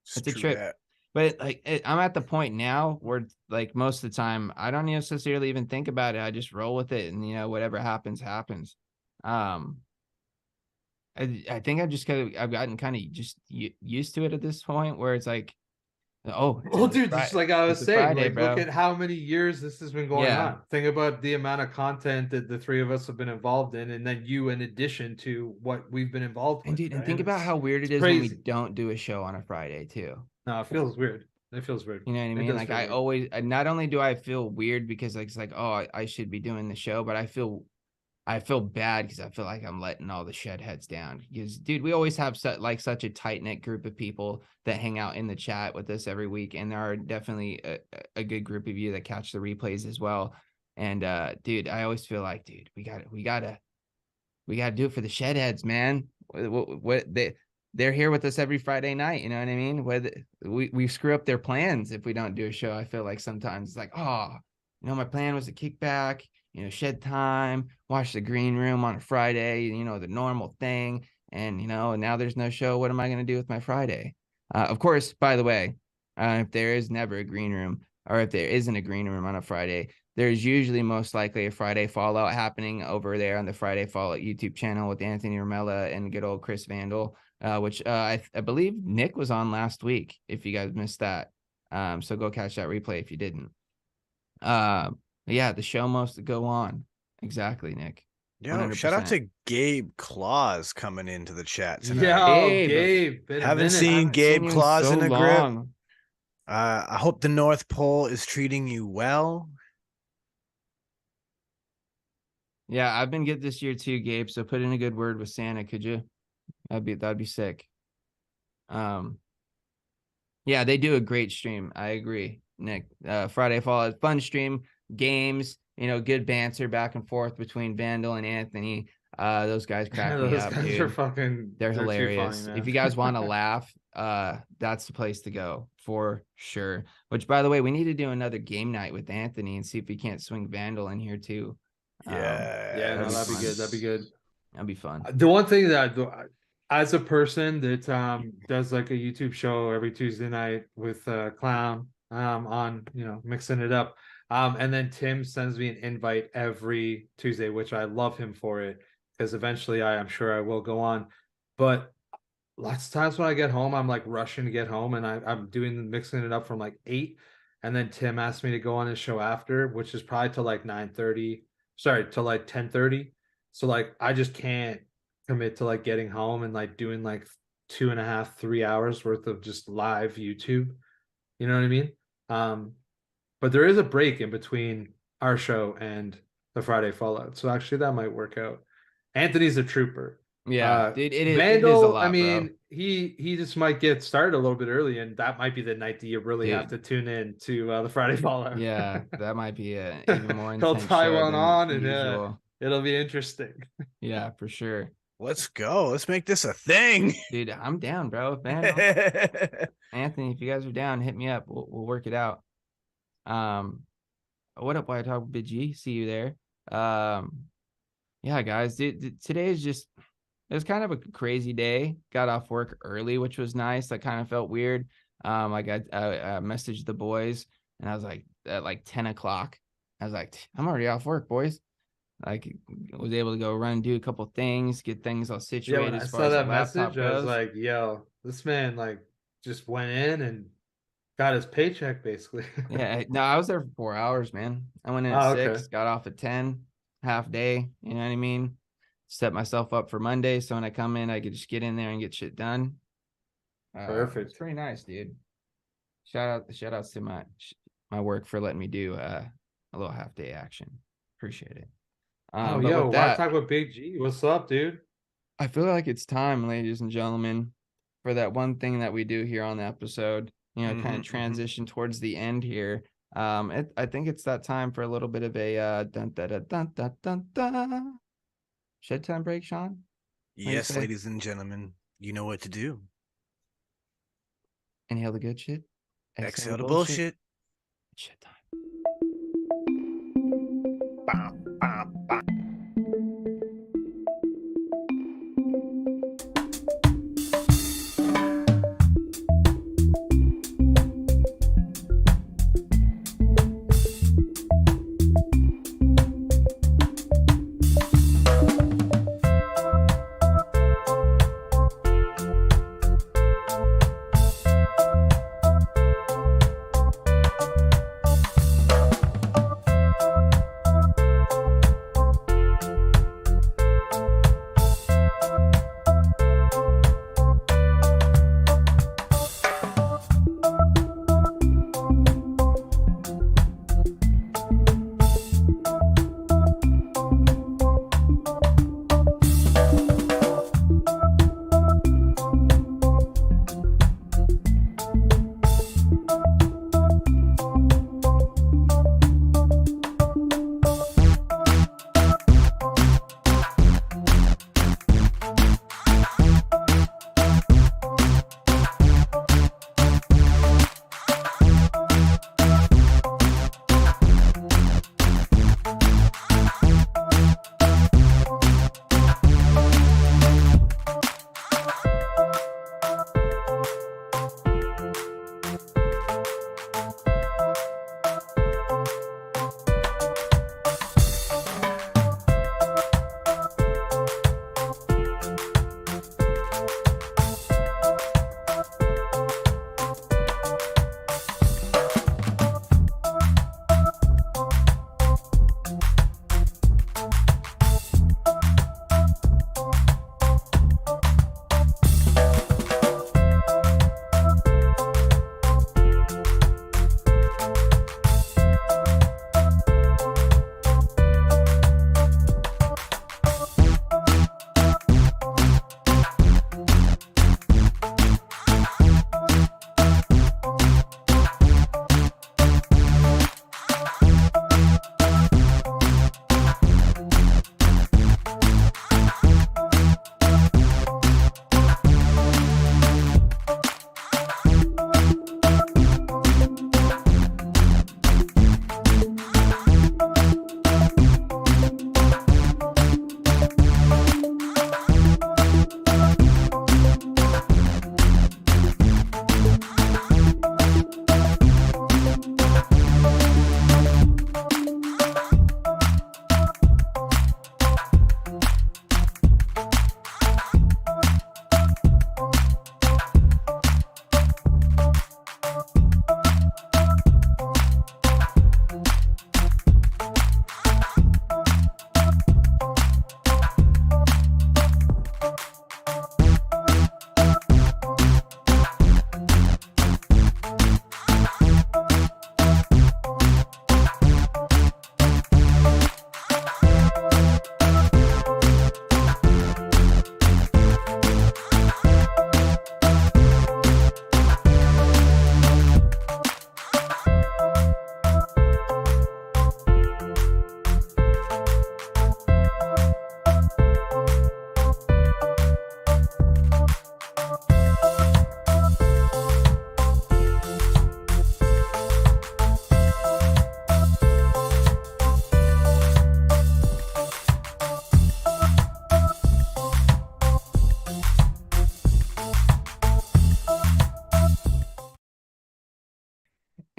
it's a trip. That. But like I'm at the point now where like most of the time I don't necessarily even think about it. I just roll with it, and whatever happens. I think I've gotten kind of just used to it at this point where it's like, oh, well, dude, just like I was saying, Friday, like look at how many years this has been going on. Think about the amount of content that the three of us have been involved in, and then you in addition to what we've been involved with. And dude, and think about how weird it is when we don't do a show on a Friday too. No, it feels weird. It feels weird. You know what I mean? Like I not only do I feel weird because like it's like, oh, I should be doing the show, but I feel bad because I feel like I'm letting all the shed heads down. Because dude, we always have such a tight knit group of people that hang out in the chat with us every week, and there are definitely a good group of you that catch the replays as well. And dude, I always feel like, dude, we gotta do it for the shed heads, man. What they're here with us every Friday night. You know what I mean? Whether we screw up their plans if we don't do a show. I feel like sometimes it's like, oh, my plan was to kick back, shed time, watch the green room on a Friday, the normal thing. And, now there's no show. What am I going to do with my Friday? Of course, by the way, if there is never a green room, or if there isn't a green room on a Friday, there's usually most likely a Friday Fallout happening over there on the Friday Fallout YouTube channel with Anthony Romella and good old Chris Vandal, which I believe Nick was on last week, if you guys missed that. So go catch that replay if you didn't. Yeah, the show must go on. Exactly, Nick. Yo, shout out 100%. to Gabe Claus coming into the chat tonight. Yo, Gabe. Gabe. Been a Haven't minute. seen Haven't Gabe seen you Claus so in a grip. long. I hope the North Pole is treating you well. Yeah, I've been good this year too, Gabe. So put in a good word with Santa, could you? That'd be sick. Yeah, they do a great stream. I agree, Nick. Friday Fallout, fun stream, games, good banter back and forth between Vandal and Anthony. Those guys crack me Those up, guys dude. are fucking. They're too hilarious. funny, man. If you guys want to laugh, that's the place to go for sure. Which, by the way, we need to do another game night with Anthony and see if we can't swing Vandal in here too. Yeah, no, that'd be fun. good. That'd be good. That'd be fun. The one thing that, as a person that does like a YouTube show every Tuesday night with Clown on, mixing it up, and then Tim sends me an invite every Tuesday, which I love him for it, because eventually I'm sure I will go on. But lots of times when I get home, I'm like rushing to get home, and I'm mixing it up from like 8, and then Tim asked me to go on his show after, which is probably till like 9:30. Sorry, till like 10:30. So like I just can't commit to like getting home and like doing like 2.5, 3 hours worth of just live YouTube. You know what I mean? But there is a break in between our show and the Friday Fallout. So actually that might work out. Anthony's a trooper. Yeah, dude, it is Vandal, a lot, I mean, bro. he just might get started a little bit early, and that might be the night that you really have to tune in to the Friday Fallout. Yeah, that might be an even more He'll intense tie show one than on, and usual. it'll be interesting. Yeah, for sure. Let's go. Let's make this a thing. Dude, I'm down, bro. Man, Anthony, if you guys are down, hit me up. We'll work it out. What up, White Talk Big G? See you there. Yeah, guys, dude, today is just, it was kind of a crazy day. Got off work early, which was nice. That kind of felt weird. I messaged the boys, and I was like, at like 10 o'clock, I was like, I'm already off work, boys. Like, was able to go run and do a couple things, get things all situated. Yeah, when I as far saw as that the laptop message, I was goes. like, yo, this man like just went in and got his paycheck basically. Yeah, no, I was there for 4 hours, man. I went in at 6, got off at 10, half day. You know what I mean? Set myself up for Monday, so when I come in, I could just get in there and get shit done. Perfect. It's pretty nice, dude. Shout outs to my work for letting me do a little half day action. Appreciate it. Oh, but yo, with why that, talk about Big G? What's up, dude? I feel like it's time, ladies and gentlemen, for that one thing that we do here on the episode. Kind of transition towards the end here. I think it's that time for a little bit of a dun dun dun dun dun dun dun. Shed time break, Sean? Yes, ladies and gentlemen, you know what to do. Inhale the good shit. Exhale the bullshit. Shed time. Bam, bam, bam.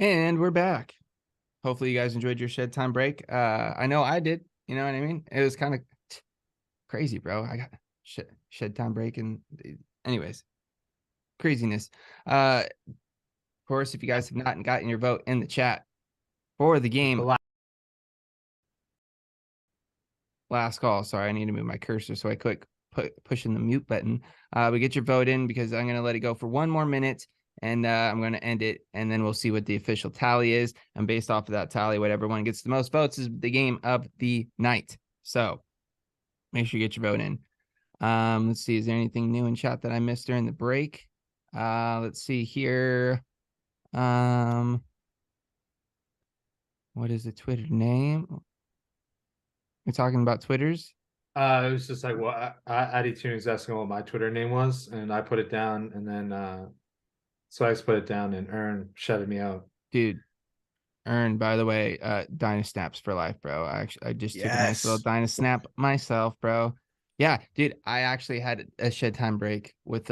And we're back. Hopefully you guys enjoyed your shed time break. I know I did. You know what I mean? It was kind of crazy, bro. I got shed time break and anyways, craziness. Of course, if you guys have not gotten your vote in the chat for the game, last call. Sorry, I need to move my cursor so I click pushing the mute button. But get your vote in because I'm gonna let it go for 1 more minute. And I'm going to end it, and then we'll see what the official tally is. And based off of that tally, whatever one gets the most votes is the game of the night. So make sure you get your vote in. Let's see. Is there anything new in chat that I missed during the break? Let's see here. What is the Twitter name? We're talking about Twitters? It was just like, well, Addy Tuning's asking what my Twitter name was, and I put it down, and then so I just put it down, and Ern shouted me out. Dude, Ern, by the way, Dynasnaps for life, bro. I just took a nice little Dynasnap myself, bro. Yeah, dude, I actually had a shed time break with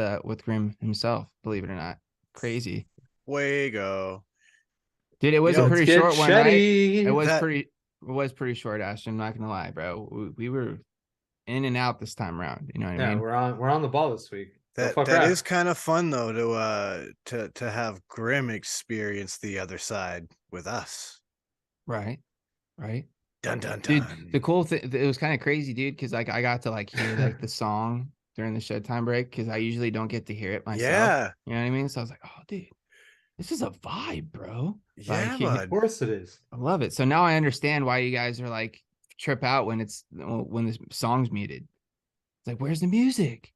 Grim himself, believe it or not. Crazy. Fuego. Dude, it was a pretty short one, right? It was That- pretty short, Ashton. I'm not gonna lie, bro. We were in and out this time around. You know what I mean? We're on the ball this week. That is kind of fun though to have Grim experience the other side with us. Right. Dun dun dun. Dude, the cool thing, it was kind of crazy, dude, because like I got to like hear like the song during the shed time break because I usually don't get to hear it myself. Yeah. You know what I mean? So I was like, oh, dude, this is a vibe, bro. Yeah, Like, bud. Of course it is. I love it. So now I understand why you guys are like trip out when the song's muted. It's like, where's the music?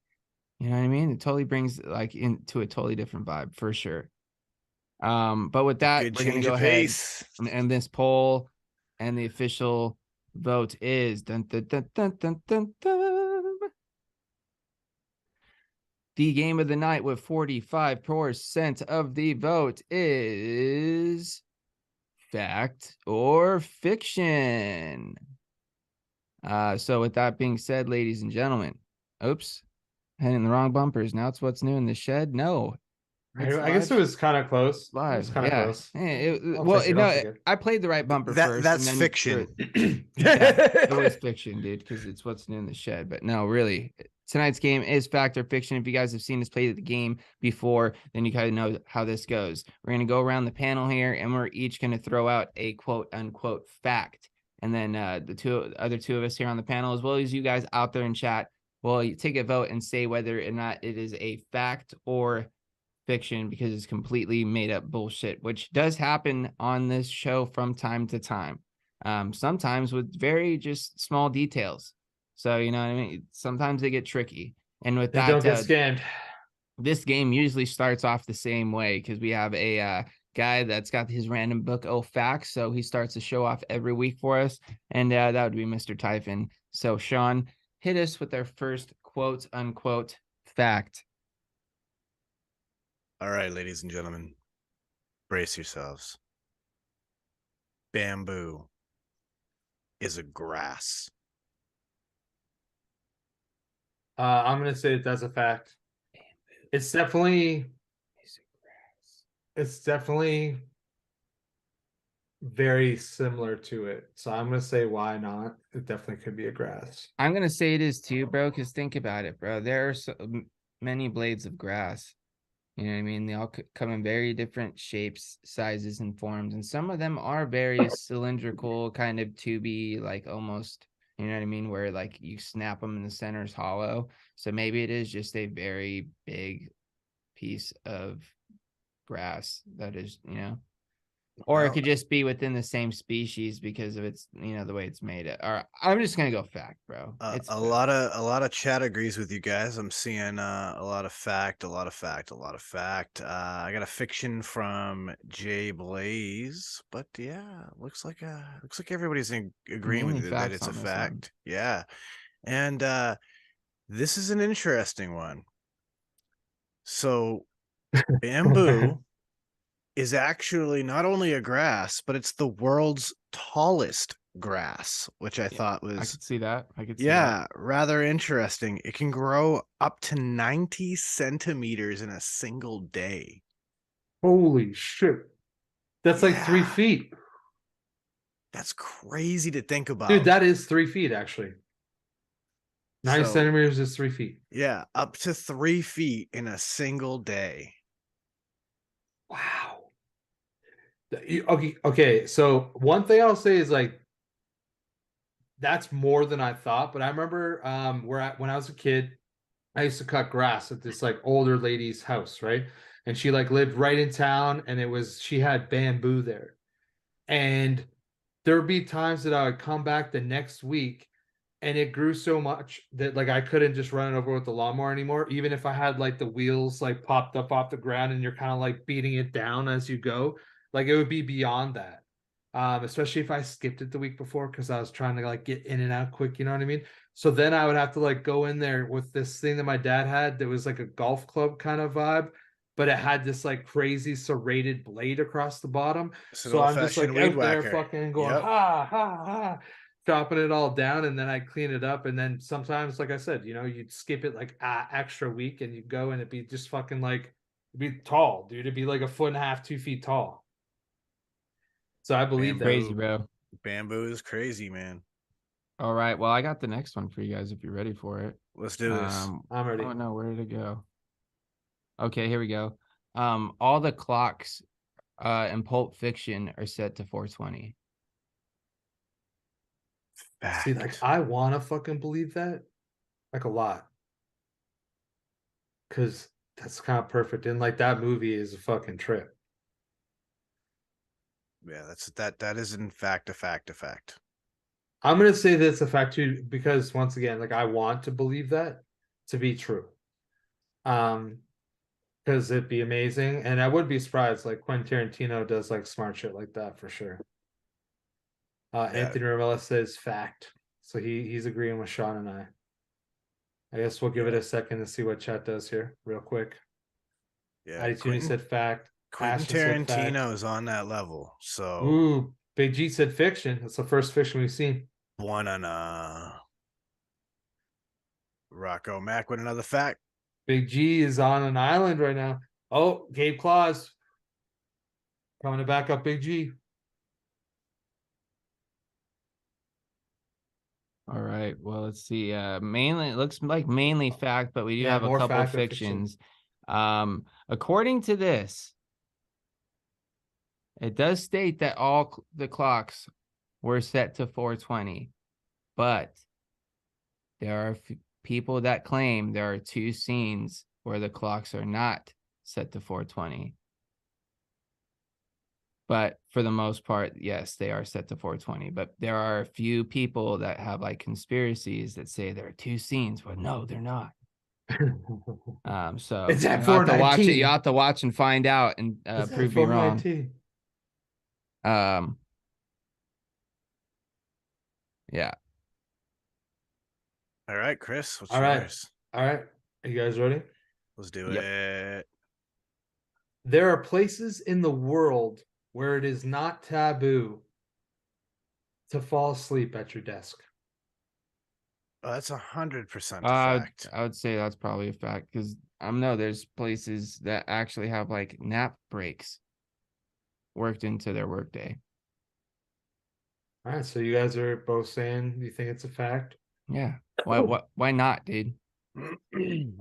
You know what I mean? It totally brings like into a totally different vibe for sure. But with that, Good we're gonna change go of ahead pace. and end this poll, and the official vote is dun, dun, dun, dun, dun, dun, dun. The game of the night with 45% of the vote is fact or fiction. So with that being said, ladies and gentlemen, oops, hitting the wrong bumpers. Now it's what's new in the shed. No, I guess it was kind of close. live. It was kind of close. I played the right bumper first. That's and then fiction. it was fiction, dude, because it's what's new in the shed. But no, really, tonight's game is fact or fiction. If you guys have seen us play the game before, then you kind of know how this goes. We're gonna go around the panel here, and we're each gonna throw out a quote unquote fact, and then the other two of us here on the panel, as well as you guys out there in chat, will take a vote and say whether or not it is a fact or fiction, because it's completely made up bullshit, which does happen on this show from time to time. Sometimes with very just small details. So, you know what I mean? Sometimes they get tricky. And with that, don't get scammed. This game usually starts off the same way because we have a guy that's got his random book of facts. So he starts to show off every week for us. And that would be Mr. Typhon. So, Sean, hit us with our first quote unquote fact. All right, ladies and gentlemen, brace yourselves. Bamboo is a grass. I'm gonna say that's a fact. It's definitely very similar to it. So I'm gonna say why not? It definitely could be a grass. I'm gonna say it is too, bro, because think about it, bro. There are so many blades of grass. You know what I mean? They all come in very different shapes, sizes, and forms. And some of them are very cylindrical, kind of tubey, like almost, you know what I mean? Where like you snap them and the center is hollow. So maybe it is just a very big piece of grass that is, you know, or it could just be within the same species because of its, you know, the way it's made. Or I'm just gonna go fact, bro. It's a lot of chat agrees with you guys. I'm seeing a lot of fact. I got a fiction from Jay Blaze, but yeah, looks like everybody's agreeing with you that it's a fact. Yeah, and this is an interesting one. So bamboo is actually not only a grass, but it's the world's tallest grass, which I thought was, I could see that. rather interesting. It can grow up to 90 centimeters in a single day. Holy shit. That's like 3 Yeah. feet. That's crazy to think about. Dude, that is 3 feet, actually. 9 So, centimeters is 3 feet. yeah, up to 3 feet in a single day. Wow. Okay. So one thing I'll say is like that's more than I thought. But I remember when I was a kid, I used to cut grass at this like older lady's house, right? And she like lived right in town, and she had bamboo there. And there would be times that I would come back the next week and it grew so much that like I couldn't just run it over with the lawnmower anymore, even if I had like the wheels like popped up off the ground and you're kind of like beating it down as you go. Like it would be beyond that. Especially if I skipped it the week before because I was trying to like get in and out quick, you know what I mean? So then I would have to like go in there with this thing that my dad had that was like a golf club kind of vibe, but it had this like crazy serrated blade across the bottom. It's an So I'm just like old-fashioned weed out there whacker. fucking going, Yep. ha, ha, ha, chopping it all down, and then I clean it up. And then sometimes, like I said, you'd skip it like extra week and you'd go and it'd be just fucking like, it'd be tall, dude. It'd be like 1.5 feet, 2 feet tall. So I believe that. Crazy, bro. Bamboo is crazy, man. All right. Well, I got the next one for you guys if you're ready for it. Let's do this. I'm ready. Oh no, where did it go? Okay, here we go. All the clocks in Pulp Fiction are set to 420. Fact. See, like I want to fucking believe that, like a lot, because that's kind of perfect. And like that movie is a fucking trip. Yeah, that is in fact a fact. I'm gonna say that's a fact too, because once again, like I want to believe that to be true. Because it'd be amazing, and I would be surprised. Like Quentin Tarantino does like smart shit like that for sure. Yeah. Anthony Ramella says fact, so he's agreeing with Sean and I. I guess we'll give it a second to see what chat does here, real quick. Yeah, Adituni said fact. Quentin Ashton said fact. Tarantino is on that level. So Ooh, Big G said fiction. That's the first fiction we've seen. Rocco Mack with another fact. Big G is on an island right now. Oh, Gabe Claus coming to back up Big G. All right. Well, let's see. Mainly, it looks like mainly fact, but we do have a more couple fact than fiction. fictions. According to this, it does state that all the clocks were set to 420, but there are people that claim there are 2 scenes where the clocks are not set to 420. But for the most part, yes, they are set to 420. But there are a few people that have like conspiracies that say there are 2 scenes, but no, they're not. So it's at you have to watch it. 419. You have to watch and find out and prove me wrong. Yeah. All right, Chris. What's All right. yours? All right. Are you guys ready? Let's do Yep. it. There are places in the world where it is not taboo to fall asleep at your desk. Oh, that's 100% a fact. I would say that's probably a fact because I know there's places that actually have like nap breaks worked into their workday. All right, so you guys are both saying you think it's a fact. Yeah. Why not, dude?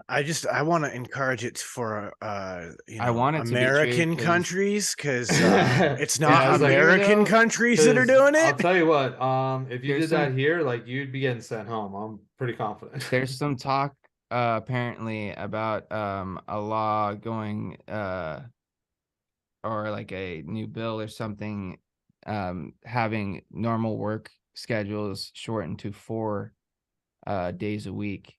I want to encourage it for I want it to be true, American 'cause- countries because it's not Yeah, I was like, American countries that are doing I'll it. tell you what, if you There's did that some- here, like you'd be getting sent home. I'm pretty confident. There's some talk apparently about a law going or like a new bill or something having normal work schedules shortened to 4 days a week.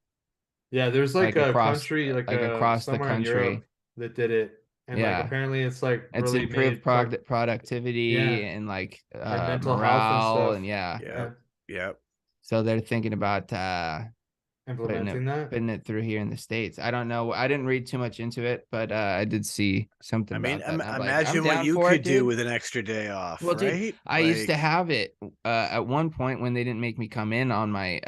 Yeah, there's like a across, country, like across the somewhere in country Europe that did it, and Yeah. like apparently it's like It's really improved made productivity Yeah. and like mental health and morale stuff. and yeah. Yep. So they're thinking about implementing that. putting it through here in the States. I don't know. I didn't read too much into it, but I did see something. I mean, about that, and I'm like, imagine I'm what down you for could it, do dude. with an extra day off, Well, right? dude, I used to Like- have it at one point when they didn't make me come in on my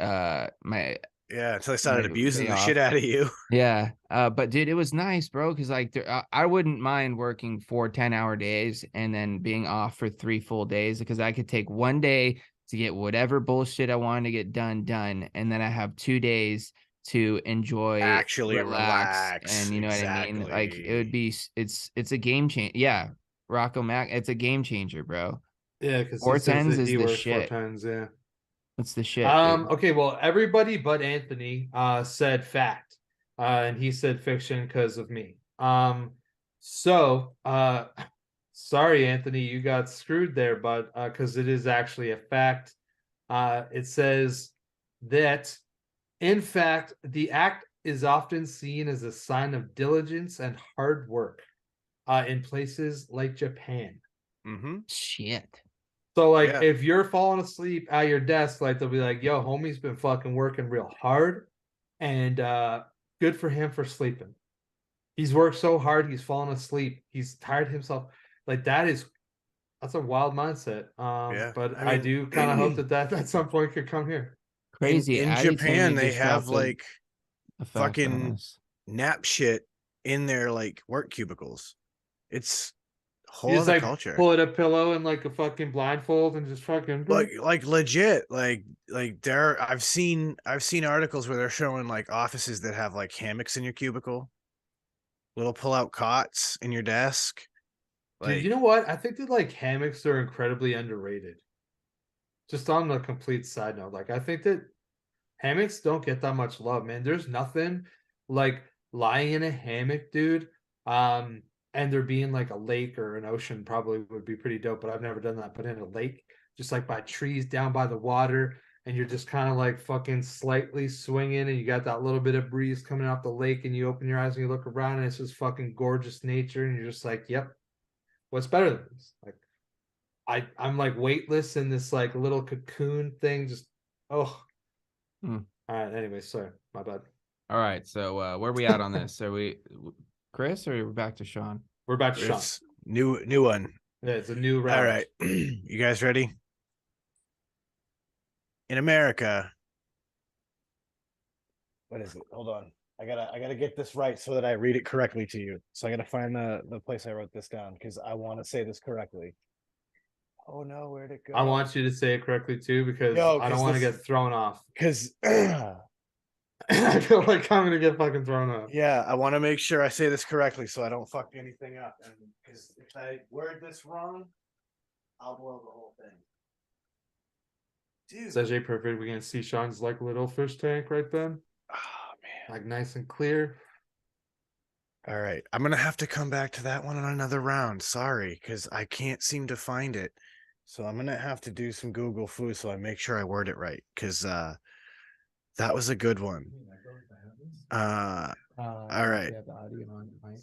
Yeah, until they started Like, abusing pay the off. shit out of you. Yeah. But dude, it was nice, bro. Cause like I wouldn't mind working 4 10-hour days and then being off for 3 full days because I could take one day to get whatever bullshit I wanted to get done. And then I have 2 days to enjoy, Actually relax. relax. And you know what I mean? Like it would Exactly. be, it's a game changer. Yeah. Rocco Mac, it's a game changer, bro. Yeah, because he Four says tens that is he the works four shit. times. Yeah. It's the shit, dude. Okay, well, everybody but Anthony said fact. And he said fiction because of me. So sorry, Anthony, you got screwed there, but because it is actually a fact. It says that in fact, the act is often seen as a sign of diligence and hard work in places like Japan. Mm-hmm. Shit. So, like, Yeah. if you're falling asleep at your desk, like, they'll be like, yo, homie's been fucking working real hard, and good for him for sleeping. He's worked so hard, he's fallen asleep, he's tired himself. Like, that's a wild mindset. Yeah. But I I mean, do kind of hope that at some point could come here. Crazy. in Addie Japan, Tammy they just have dropped like a fact on fucking us. nap shit in their like work cubicles. It's a You whole just other like culture. pull it a pillow and like a fucking blindfold and just fucking Like legit. Like there I've seen articles where they're showing like offices that have like hammocks in your cubicle, little pull-out cots in your desk. Dude, Like, you know what? I think that like hammocks are incredibly underrated. Just on a complete side note, like I think that hammocks don't get that much love, man. There's nothing like lying in a hammock, dude. And there being like a lake or an ocean probably would be pretty dope, but I've never done that. But in a lake, just like by trees down by the water, and you're just kind of like fucking slightly swinging, and you got that little bit of breeze coming off the lake, and you open your eyes and you look around, and it's just fucking gorgeous nature, and you're just like, yep, what's better than this? Like, I'm like weightless in this like little cocoon thing, just oh. Hmm. All right. Anyway, sorry, my bad. All right. So where are we at on this? Are we Chris or are we back to Sean? We're back to Sean. it's new one. Yeah, it's a new round. All right. You guys ready? In America. What is it? Hold on. I gotta get this right so that I read it correctly to you. So I gotta find the place I wrote this down because I want to say this correctly. Oh no, where'd it go? I want you to say it correctly too because Yo, I don't 'cause want to this- get thrown off. Because I feel like I'm gonna get fucking thrown off. yeah, I want to make sure I say this correctly so I don't fuck anything up. And because if I word this wrong, I'll blow the whole thing. Dude. Says perfect. We can see Sean's like little fish tank right then, Oh man. like nice and clear. All right. I'm gonna have to come back to that one on another round. Sorry, because I can't seem to find it. So I'm gonna have to do some Google foo so I make sure I word it right. Because that was a good one. All right. The audio on mic?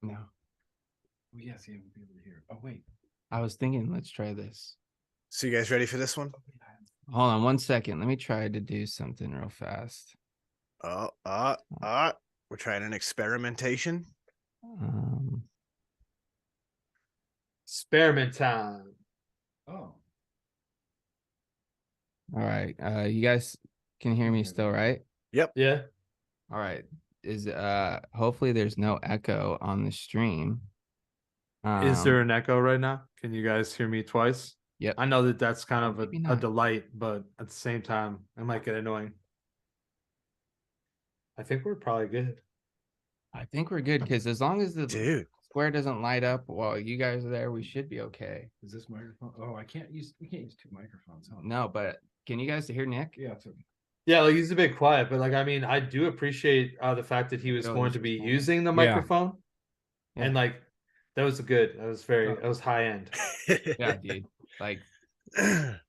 No. Oh, yes, you won't be able to hear. Oh, wait. I was thinking, let's try this. So you guys ready for this one? Hold on 1 second. Let me try to do something real fast. We're trying an experimentation. Experiment time. Oh. All right. You guys can hear me still, right? Yep. Yeah. All right. Is hopefully there's no echo on the stream. Is there an echo right now? Can you guys hear me twice? Yep. I know that that's kind of Maybe a not. delight, but at the same time, it might get annoying. I think we're probably good. I think we're good because as long as the Dude. square doesn't light up while you guys are there, we should be okay. Is this microphone? Oh, we can't use 2 microphones. Huh? No, but can you guys hear Nick? Yeah, it's okay. Yeah, like he's a bit quiet, but like I mean, I do appreciate the fact that he was No, going this to is be fine. using the Yeah. microphone, Yeah. and like that was high end. Yeah, dude. Like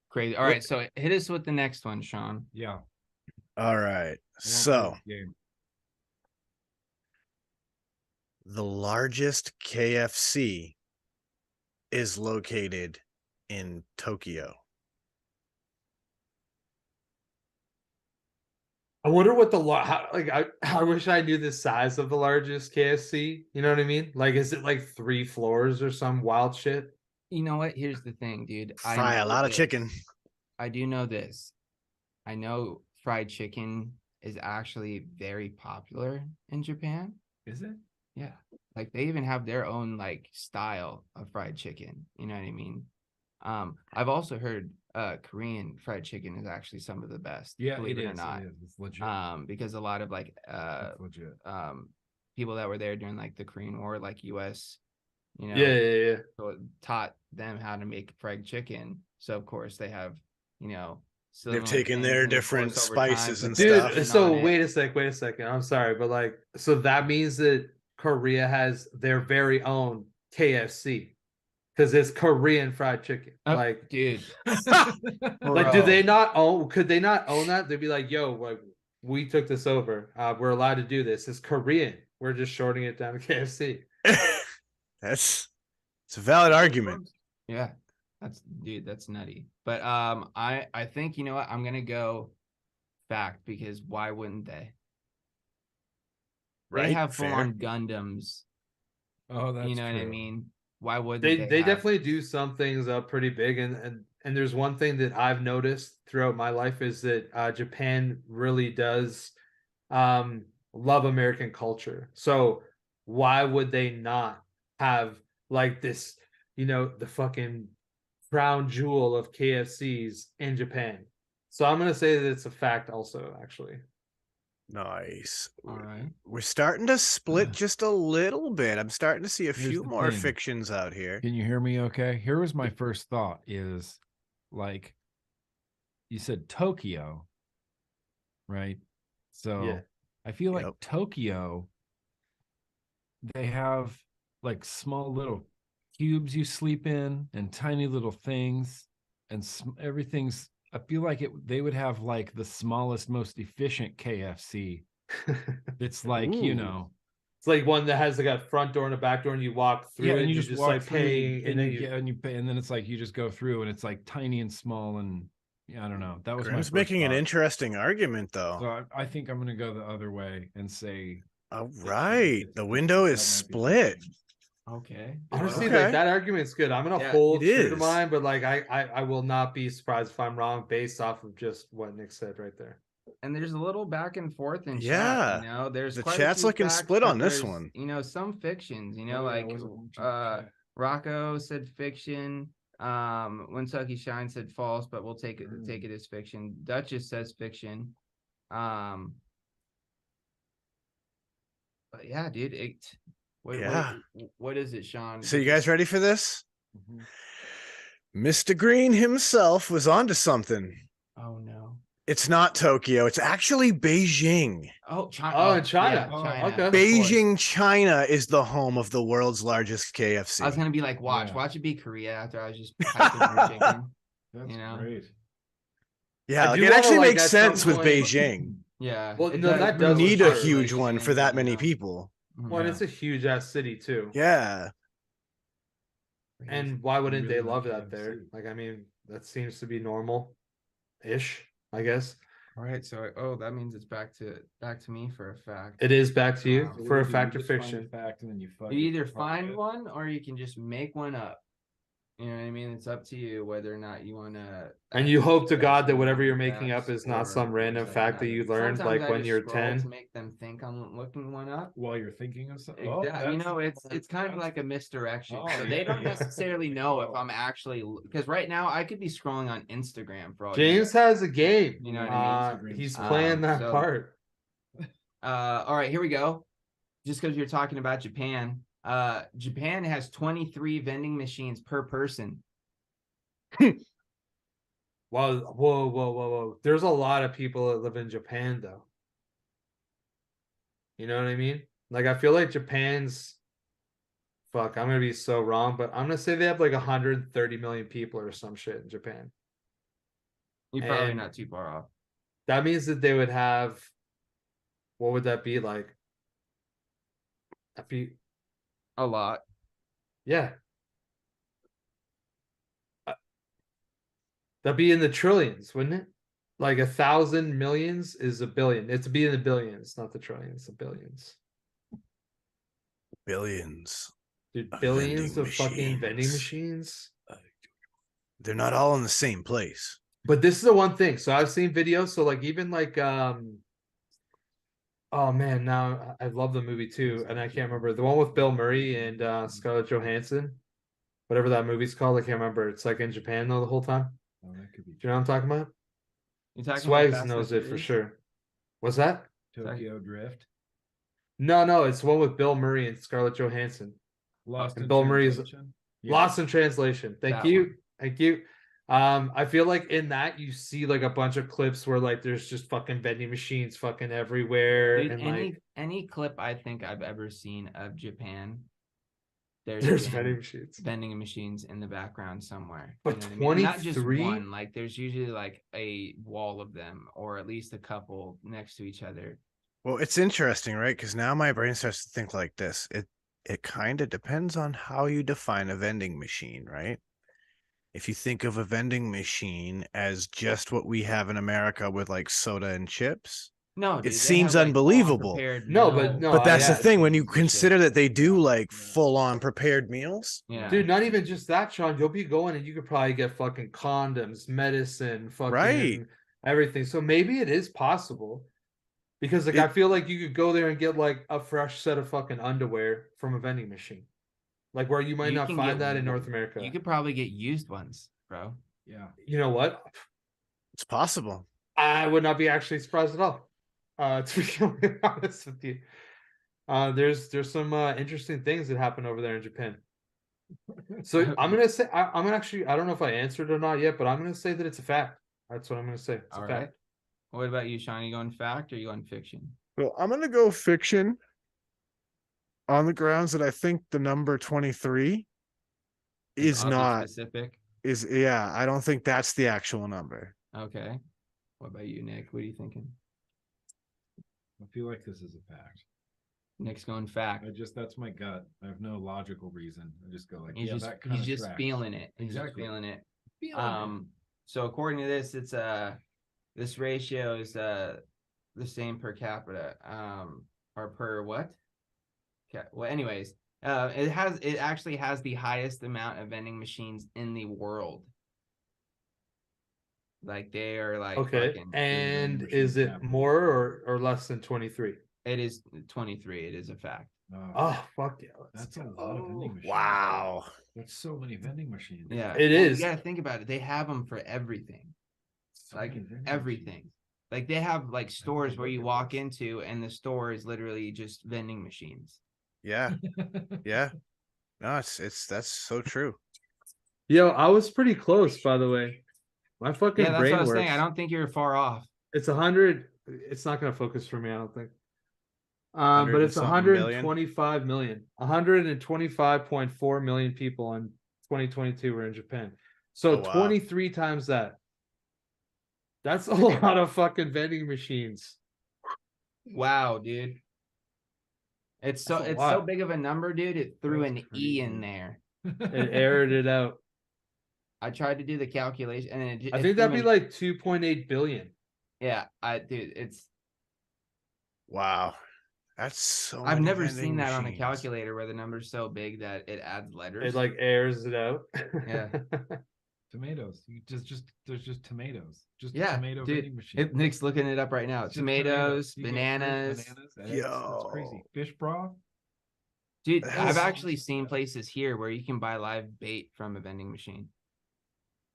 crazy. All right, so hit us with the next one, Sean. Yeah. All right. So Game. the largest KFC is located in Tokyo. I wonder what I wish I knew the size of the largest KFC. You know what I mean? Like, is it like 3 floors or some wild shit? You know what? Here's the thing, dude. Fry a know lot of this. chicken. I do know this. I know fried chicken is actually very popular in Japan. Is it? Yeah. Like they even have their own like style of fried chicken. You know what I mean? I've also heard Korean fried chicken is actually some of the best, Yeah, believe it it or is. not. It is. It's legit. Because a lot of like It's legit. people that were there during like the Korean War, like US, you know, Yeah. so it taught them how to make fried chicken. So of course they have, you know, They've similar taken things, their and of different course, over time, spices put and their stuff. Dude, spin so on it. wait a second. I'm sorry, but like, so that means that Korea has their very own KFC because it's Korean fried chicken. Oh, Like, dude, like, do they bro. not own? Could they not own that? They'd be like, "Yo, like, we took this over. We're allowed to do this. It's Korean. We're just shorting it down to KFC." It's a valid argument. Yeah, that's nutty. But I think, you know what, I'm gonna go fact, because why wouldn't they? They Right? have full Fair. on Gundams. Oh, that's You know what I true. mean? Why wouldn't They they have? definitely do some things up pretty big, and there's one thing that I've noticed throughout my life is that Japan really does love American culture. So why would they not have like this, the fucking crown jewel of KFCs in Japan? So I'm gonna say that it's a fact also, actually. Nice. All right. We're starting to split just a little bit. I'm starting to see a Here's few the more thing. fictions out here. Can you hear me okay? Here was my first thought is like you said Tokyo, right? So Yeah. I feel like Yep. Tokyo, they have like small little cubes you sleep in and tiny little things and everything's, I feel like they would have like the smallest, most efficient KFC. It's like, you Ooh. know, It's like one that has like a front door and a back door, and you walk through yeah, it, and you you just just walk like through pay, and then you get and you pay, and then it's like you just go through and it's like tiny and small and yeah, I don't know. That was my Graham's first making an thought. interesting argument, though. So I think I'm gonna go the other way and say All right, the window is that might be split. fiction. Okay. honestly, Okay. like that argument's good. I'm gonna Yeah, hold it true to is. mine, but like I will not be surprised if I'm wrong based off of just what Nick said right there. And there's a little back and forth in Yeah. chat, you know. There's The quite chat's a few looking facts, split but on this there's, one. you know, some fictions, you know, Oh, yeah, I like wasn't watching the chat. Rocco said fiction. Kentucky Shine said false, but we'll take it as fiction. Duchess says fiction. But yeah, dude, Yeah. what is it, Sean? So you guys ready for this? Mhm. Mr. Green himself was onto something. Oh no. It's not Tokyo. It's actually Beijing. Oh, China. Oh, China. Yeah, Oh, China. okay. of course. Beijing, China is the home of the world's largest KFC. I was gonna be like, watch Yeah. it be Korea after I was just typing in chicken. That's You know? great. Yeah, I like do it wanna, actually like, makes at some sense with point- Beijing. Yeah. Well, it no, does. that You does need for a sure. huge one for that many Yeah. people. Well, and Yeah. it's a huge ass city too. Yeah. And why wouldn't really they like love that there? KFC. Like, I mean, that seems to be normal-ish, I guess. All right, so that means it's back to me for a fact. It is back to you Wow. So for a what do you fact or just find the fiction. fact and then you fuck You it. either Fuck find it. one or you can just make one up. You know what I mean? It's up to you whether or not you want to. And you hope to God that whatever you're making up is not some random fact that you learned Sometimes like I when just you're scroll 10. to make them think I'm looking one up. While you're thinking of something. Exactly. You know, it's kind of like a misdirection. Oh, So they don't yeah. necessarily know if I'm actually, because right now I could be scrolling on Instagram for all James you know. has a game. You know what I mean? He's playing that so- part. All right, here we go. Just because you're talking about Japan, Japan has 23 vending machines per person. Well, whoa. There's a lot of people that live in Japan though. You know what I mean? Like, I feel like Japan's, fuck, I'm gonna be so wrong, but I'm gonna say they have like 130 million people or some shit in Japan. You're probably And- not too far off. That means that they would have, what would that be like? That'd be, A lot. yeah. That'd be in the trillions, wouldn't it? Like 1,000 millions is a billion. It's be in the billions, not the trillions, the billions. Billions. Dude, Of billions vending of fucking vending machines. machines. They're not all in the same place. But this is the one thing. So I've seen videos. So like even like oh man, now I love the movie too, and I can't remember the one with Bill Murray and Scarlett Johansson, whatever that movie's called. I can't remember. It's like in Japan though the whole time. Oh, that could be Do you know what I'm talking about? You talking about Swags Fast and knows the it for Furious? sure. What's that? Tokyo Drift. No, it's the one with Bill Murray and Scarlett Johansson. Lost And in Bill Murray's Translation. Lost in Translation. Thank That you. one. Thank you. I feel like in that you see like a bunch of clips where like there's just fucking vending machines fucking everywhere. Dude, and any like any clip I think I've ever seen of Japan, there's been vending machines. vending machines in the background somewhere. But You know what I mean? And not just 23? one. Like there's usually like a wall of them, or at least a couple next to each other. Well, it's interesting, right? Because now my brain starts to think like this. It kind of depends on how you define a vending machine, right? If you think of a vending machine as just what we have in America with like soda and chips, No, dude, they seems have, like, unbelievable. full-on prepared No, but meals. no, but that's the yeah, thing when you and shit. consider that they do like Yeah. full-on prepared meals. Yeah. Dude, not even just that, Sean. You'll be going and you could probably get fucking condoms, medicine, fucking Right. everything. So maybe it is possible. Because like I feel like you could go there and get like a fresh set of fucking underwear from a vending machine. Like where you might You not can find get that in one- North America. You could probably get used ones, bro. Yeah. You know what? It's possible. I would not be actually surprised at all. To be completely honest with you. There's some interesting things that happen over there in Japan. So I'm gonna say I'm actually I don't know if I answered or not yet, but I'm gonna say that it's a fact. That's what I'm gonna say. It's All a right. fact. What about you, Sean? You going fact or you going fiction? Well, I'm gonna go fiction on the grounds that I think the number 23 It's is oddly not specific. yeah, I don't think that's the actual number. Okay. What about you, Nick? What are you thinking? I feel like this is a fact. Nick's going fact. That's my gut. I have no logical reason. I just go like, He's yeah, just that kind he's of just tracks. feeling it. He's just Exactly. feeling it. Feeling it. So according to this, it's this ratio is the same per capita. Or per what? Well, anyways, it actually has the highest amount of vending machines in the world. Like they are like Okay. fucking, And machine is it capital. more or less than 23? it is 23. It is a fact. Oh fuck yeah. That's a lot of vending machines. Wow. That's so many vending machines. Yeah, It is. You gotta think about it. They have them for everything. So Like many vending everything. machines. Like they have like stores where look you at walk this. into and the store is literally just vending machines. Yeah. Yeah. No, that's so true. Yo, I was pretty close, by the way. My fucking Yeah, that's brain what I was works. saying. I don't think you're far off. It's 100. It's not gonna focus for me, I don't think. 100 But and it's something million? 125 million. 125.4 million people in 2022 were in Japan. So Oh, wow. 23 times that. That's a lot of fucking vending machines. Wow, dude. It's so That's a it's so lot. big of a number, dude. It threw That's an E in crazy. there. It aired it out. I tried to do the calculation, and I it think threw that'd be an- like 2.8 billion. yeah. Dude, it's Wow. That's so I've many never vending seen that on a machines. calculator where the number's so big that it adds letters. It like airs it out. Yeah. Tomatoes. You just there's just tomatoes. Just Yeah, a tomato dude. vending machine. Nick's looking it up right now. It's just Tomatoes, You get fruit, bananas. bananas, eggs. That's crazy. Yo. Fish broth. Dude, That I've is- actually seen places here where you can buy live bait from a vending machine.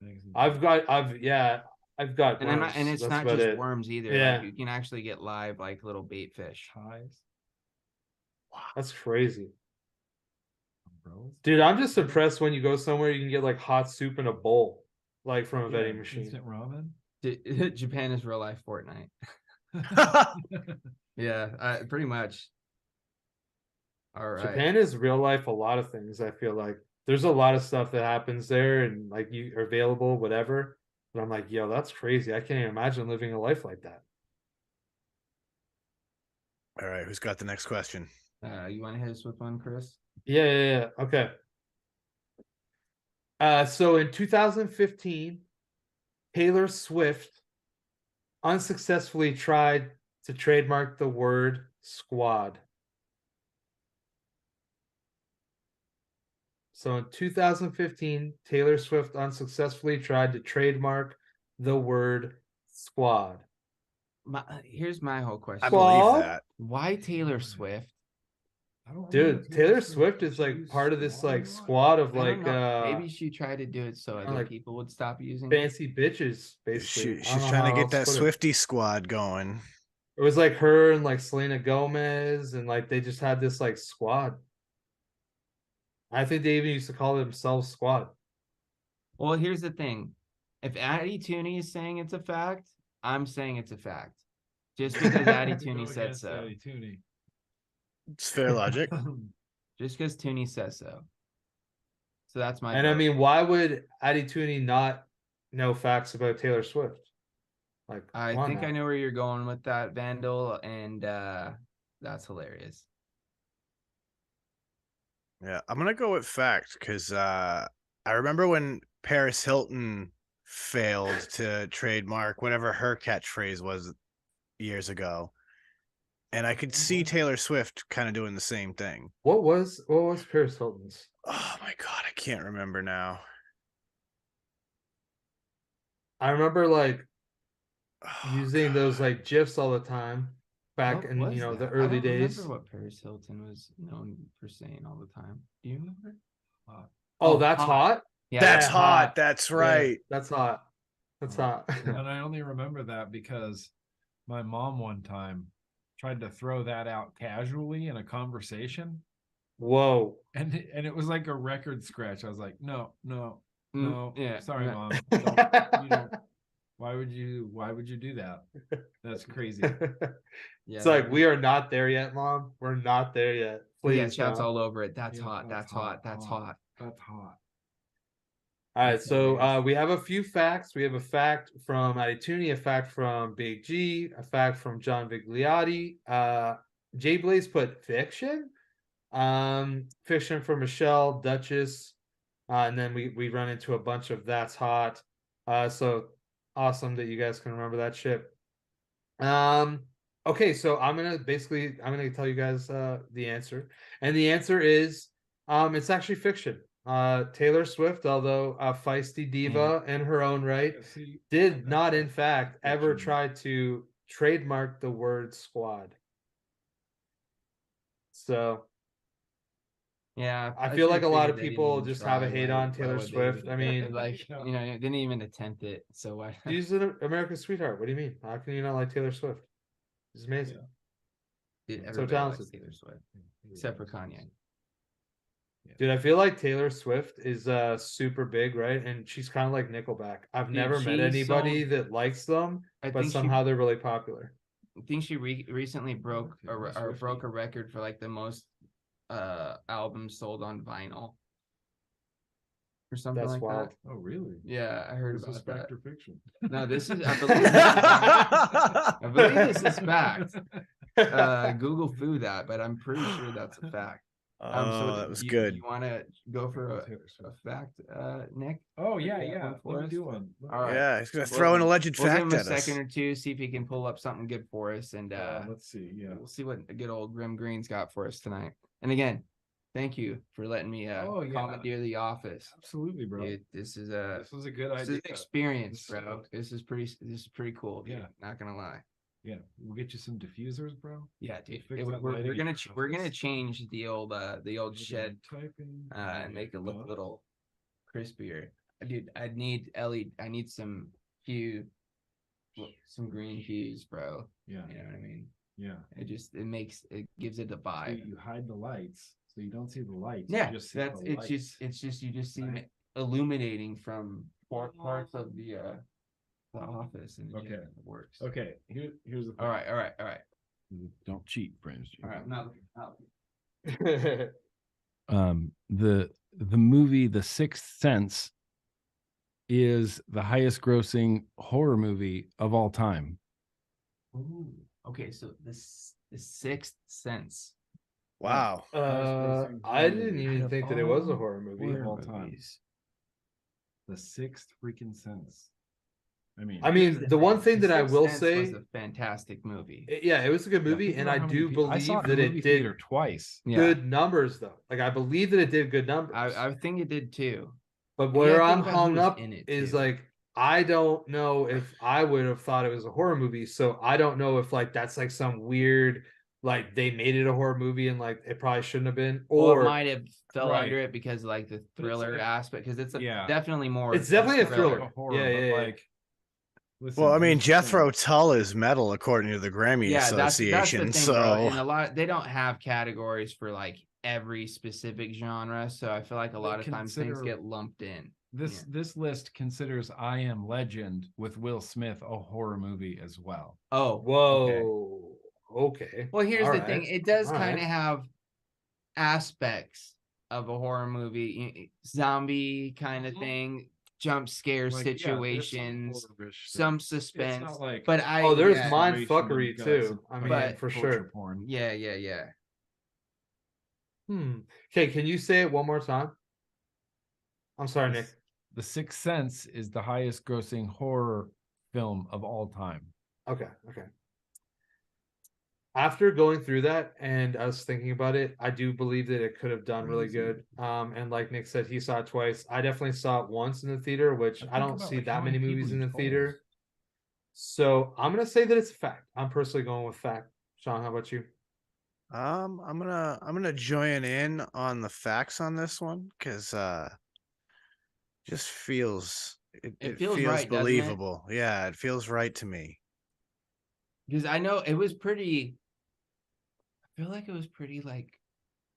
Eggs and I've got And I'm not, worms. and it's That's not about just it. worms either. Yeah. Like you can actually get live like little bait fish. pies. That's crazy. Umbrellas. Dude, I'm just impressed when you go somewhere you can get like hot soup in a bowl, like from a Yeah, vending machine. Instant ramen. Japan is real life Fortnite. Yeah, pretty much. All right. Japan is real life a lot of things. I feel like there's a lot of stuff that happens there and like you are available, whatever. But I'm like, yo, that's crazy. I can't even imagine living a life like that. All right, who's got the next question? You want to hit us with one, Chris? Yeah. Okay. So in 2015, Taylor Swift unsuccessfully tried to trademark the word squad. So in 2015, Taylor Swift unsuccessfully tried to trademark the word squad? Here's my whole question. I believe Squad? that. Why Taylor Swift? I don't remember Dude, Taylor Swift. Swift Did is she like use part of this squad like a lot? squad of I like don't know. Maybe she tried to do it so other like people would stop using it. fancy bitches, basically. I don't She's know trying to how get else that put it. Swifty squad going. It was like her and like Selena Gomez, and like they just had this like squad. I think they even used to call themselves squad. Well, here's the thing. If Addie Tooney is saying it's a fact, I'm saying it's a fact. Just because Addie Go Tooney said against so. Addie Tooney. It's fair logic. Just because Tooney says so. So that's my And I vote. mean, why would Addie Tooney not know facts about Taylor Swift? Like, I come on think now. I know where you're going with that, Vandal, and that's hilarious. Yeah, I'm gonna go with fact because I remember when Paris Hilton failed to trademark whatever her catchphrase was years ago, and I could see Taylor Swift kind of doing the same thing. What was Paris Hilton's? Oh my god, I can't remember now. I remember like Oh, using those God. like GIFs all the time back What in was the that? early I don't days. remember what Paris Hilton was known for saying all the time. Do you remember? Oh, that's hot. Yeah, That's yeah, hot. hot. That's Yeah, right. that's hot. That's hot. And I only remember that because my mom one time tried to throw that out casually in a conversation, Whoa. and it was like a record scratch. I was like, no, yeah, sorry, no. mom. You don't. Why would you do that? That's crazy. Yeah, It's like we are not there yet, Mom. We're not there yet. Please. yeah, shouts Mom. all over it. That's Yeah, hot. That's hot. That's hot. That's hot. All right, That's so hilarious. we have a few facts. We have a fact from Adituni, a fact from Big G, a fact from John Vigliotti. Jay Blaze put fiction. Fiction from Michelle, Duchess. And then we run into a bunch of that's hot. So awesome that you guys can remember that shit. Okay, so I'm gonna tell you guys the answer. And the answer is it's actually fiction. Taylor Swift, although a feisty diva in her own right, did not in fact ever try to trademark the word squad. So Yeah, I feel like a should've lot of figured they didn't people even just have a try. hate Why- on why Taylor would they Swift. even- I mean, like didn't even attempt it. So why? she's an America's sweetheart. What do you mean? How can you not like Taylor Swift? She's amazing. Dude, So everybody talented. likes Taylor Swift except for Kanye. Dude, I feel like Taylor Swift is super big, right? And she's kind of like Nickelback. I've Dude, never met she anybody sold- that likes them, I but think somehow they're really popular. I think she recently broke broke a record for like the most albums sold on vinyl or something That's like wild. that. Oh, really? Yeah, I heard Is this about that. fact or fiction? No, this is I believe this is fact. I believe this is fact. Google foo that, but I'm pretty sure that's a fact. So that was you, good. You want to go for a fact, Nick? Oh yeah, Yeah, yeah. one for Let me us. do one. All right. Yeah, he's gonna We'll- throw an alleged We'll give fact him a at us. second or two, see if he can pull up something good for us, and Let's see. Yeah. we'll see what good old Grim Green's got for us tonight. And again, thank you for letting me Oh, yeah. commandeer the office. Absolutely, bro. Dude, this is This was a good this is idea. an experience, This is bro. This is pretty cool. Dude. Yeah. Not gonna lie. Yeah, we'll get you some diffusers, bro. Yeah, dude. Fix that We're lighting gonna in your we're gonna office. change the old shed Typing. and make it look a little crispier. Dude, I need LED. I need some green hues, bro. Yeah, You know what I mean? yeah. It gives it a So vibe. you hide the lights, so you don't see the lights. Yeah, you just see that's the lights. you just see it illuminating from parts of the office, and Okay. it works. Okay, here's the thing. All right. Don't cheat, friends. All right. I'm not looking. The movie The Sixth Sense is the highest grossing horror movie of all time. Ooh. Okay, so the Sixth Sense. Wow. I didn't even think that it was a horror movie. Of all time. The Sixth freaking Sense. I mean, the one thing that I Sixth will Sense say, was a fantastic movie. yeah, it was a good yeah, movie, think and about I how many do people- believe saw it in that the it movie did theater twice. Yeah, good numbers, though. Like I believe that it did good numbers. I think it did too. But You where gotta I'm think about who hung was up in it, is too. like I don't know if I would have thought it was a horror movie. So I don't know if like that's like some weird, like they made it a horror movie and like it probably shouldn't have been, Or or it might have fell Right. under it because like the But it's thriller like- aspect, because it's Yeah. definitely more. It's definitely a thriller. Like a horror, Yeah, but yeah, yeah. like, listen, Well, I mean, here's the thing. Jethro Tull is metal according to the Grammy Yeah, that's the Association. thing, So bro. And a lot, they don't have categories for like every specific genre, so I feel like a lot of times things consider- get lumped in. This list considers I Am Legend with Will Smith a horror movie as well. Oh, Whoa. Okay. well, here's All the thing. right. It does All kind of right. have aspects of a horror movie, zombie kind of thing, jump scare Like, yeah, there's some situations, horror-ish some things. It's suspense. not like But I, Oh, there's yeah, mind Situation and fuckery guts too. and I mean, but for torture sure. porn. yeah. Okay, can you say it one more time? I'm sorry, Nick. The Sixth Sense is the highest grossing horror film of all time. Okay. After going through that and us thinking about it, I do believe that it could have done really good. And like Nick said, he saw it twice. I definitely saw it once in the theater, which I don't see that many movies in the theater. So I'm gonna say that it's a fact. I'm personally going with fact. Sean, how about you? I'm gonna join in on the facts on this one because just feels it feels feels right, doesn't it? believable. Yeah, it feels right to me. Because I know it was pretty. I feel like it was pretty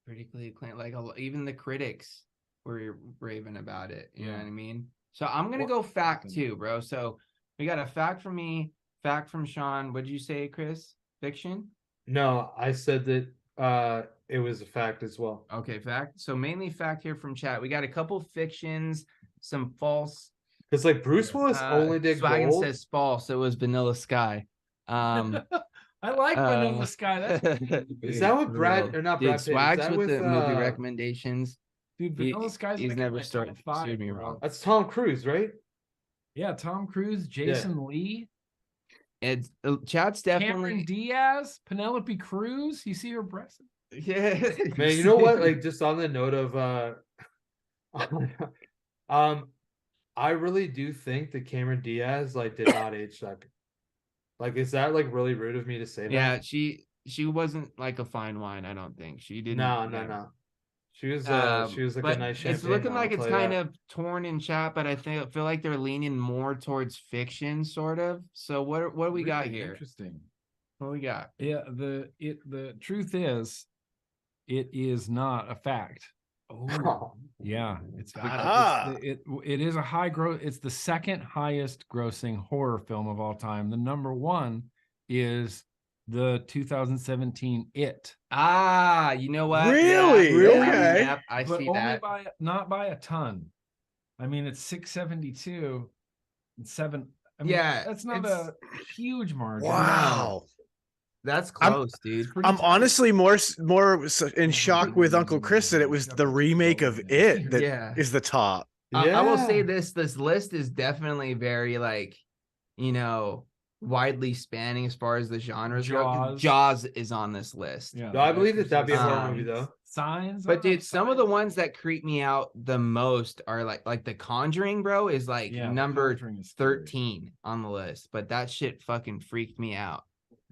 critically acclaimed. Like even the critics were raving about it. You know what I mean? So I'm gonna go fact too, bro. So we got a fact from me, fact from Sean. What'd you say, Chris? Fiction? No, I said that it was a fact as well. Okay, fact. So mainly fact here from chat. We got a couple fictions, some false. Because like Bruce Willis only did Swaggin gold. says false. It was Vanilla Sky. I like Vanilla Sky. That's Is that what Brad or not Dude, Brad Pitt? Is Swags that with with the movie recommendations. dude. Vanilla Sky's he's like never in my started top 5, steered me bro. wrong. That's Tom Cruise, right? Yeah, Tom Cruise, Jason Lee, It's chat's definitely Cameron Diaz, Penelope Cruz. You see her breasts? yeah. Man, you know what? Like just on the note of I really do think that Cameron Diaz like did not age that good. Like, is that like really rude of me to say that? Yeah, she wasn't like a fine wine, I don't think. She didn't. No. She was like but a nice champagne. it's looking like I'll it's tell you kind that. of torn in chat, but I feel like they're leaning more towards fiction, sort of. So what do we got Really here? Interesting. What do we got? Yeah, the truth is, it is not a fact. Oh, Yeah, it's Ah. it is a high growth. It's the second highest grossing horror film of all time. The number one is the 2017 It. Ah, you know what? Really? Yeah, Okay. Yep, I But see only that. not by a ton. I mean, it's 672 and 7. I mean, Yeah, that's not it's- a huge margin. Wow. That's close, dude. Pretty I'm tight. honestly more in shock with Uncle Chris that it was the remake of It that is Yeah. the top. I will say Yeah. this list is definitely very like, widely spanning as far as the genres go. Jaws is on this list. Yeah, No, I believe that that'd be a horror horror movie though. Signs, But dude, some of the ones that creep me out the most are like The Conjuring, bro, is like number 13 on the list. But that shit fucking freaked me out.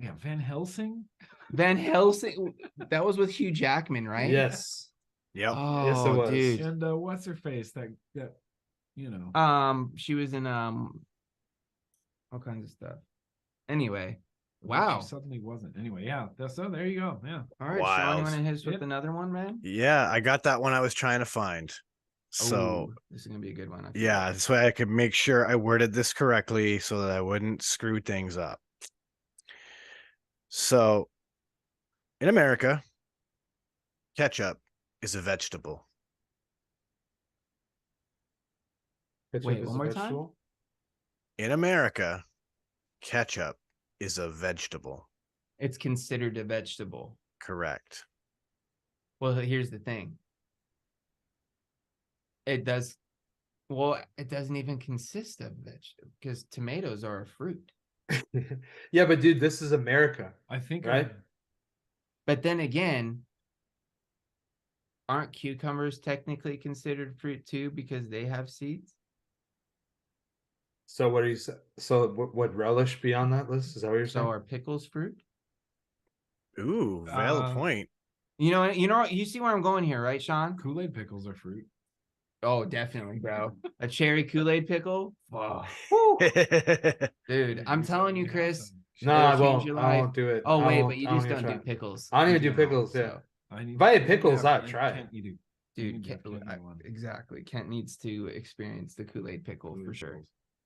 Yeah, Van Helsing. Van Helsing, that was with Hugh Jackman, right? Yes. Yep. Oh, Yes, it was. dude. And what's her face? That you know. She was in all kinds of stuff. Anyway, She wow. suddenly wasn't. Anyway, yeah. So there you go. Yeah. All right, Sean, you Wild. want to hit us with Yep. another one, man? Yeah, I got that one I was trying to find. So Ooh, this is gonna be a good one. I feel yeah, like. this way I could make sure I worded this correctly so that I wouldn't screw things up. So in America, ketchup is a vegetable. Ketchup Wait, is one a more time? vegetable? In America, ketchup is a vegetable. It's considered a vegetable. Correct. Well, here's the thing. It doesn't even consist of vegetable because tomatoes are a fruit. Yeah, but dude, this is America. I think Right? But then again, aren't cucumbers technically considered fruit too because they have seeds? So what do you say? So would relish be on that list? Is that what you're So saying? are pickles fruit? Ooh, valid point. You know, you see where I'm going here, right, Sean? Kool-Aid pickles are fruit. Oh, definitely, bro. A cherry Kool-Aid pickle. Oh, dude, I'm telling you, Chris. No, it'll I change won't. your I life. won't do it. Oh, I wait, won't- but you I won't just even don't do try. pickles. I don't in even do general, pickles. Yeah. so- If I had pickles, I'd try Kent, it. you do. Dude, definitely get one. exactly. Kent needs to experience the Kool-Aid pickle for Kool-Aid sure.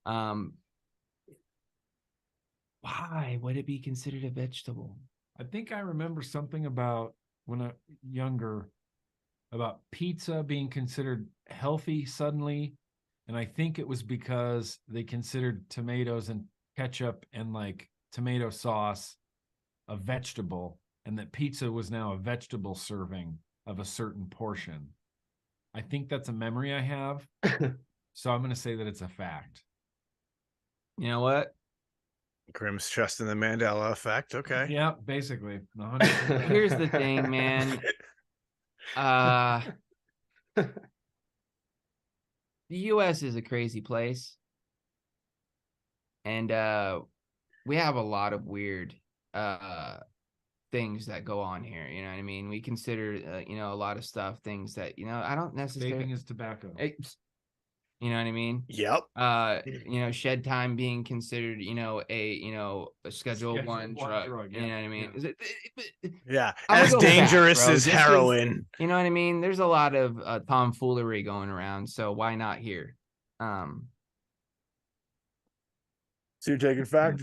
pickles. Why would it be considered a vegetable? I think I remember something about when I younger about pizza being considered healthy suddenly. And I think it was because they considered tomatoes and ketchup and like tomato sauce a vegetable, and that pizza was now a vegetable serving of a certain portion. I think that's a memory I have. So I'm going to say that it's a fact. You know what? Grimm's trust in the Mandela effect. Okay. Yeah, basically. 100%. Here's the thing, man. The US is a crazy place. And we have a lot of weird things that go on here. You know what I mean? We consider, a lot of stuff, things that, I don't necessarily. Vaping is tobacco. You know what I mean? Yep. Shed time being considered, a Schedule 1 drug. Yeah. You know what I mean? Yeah. Is it? Yeah. I'm gonna As go with that, dangerous bro, as just 'cause- heroin. You know what I mean? There's a lot of tomfoolery going around, so why not here? So you're taking fact?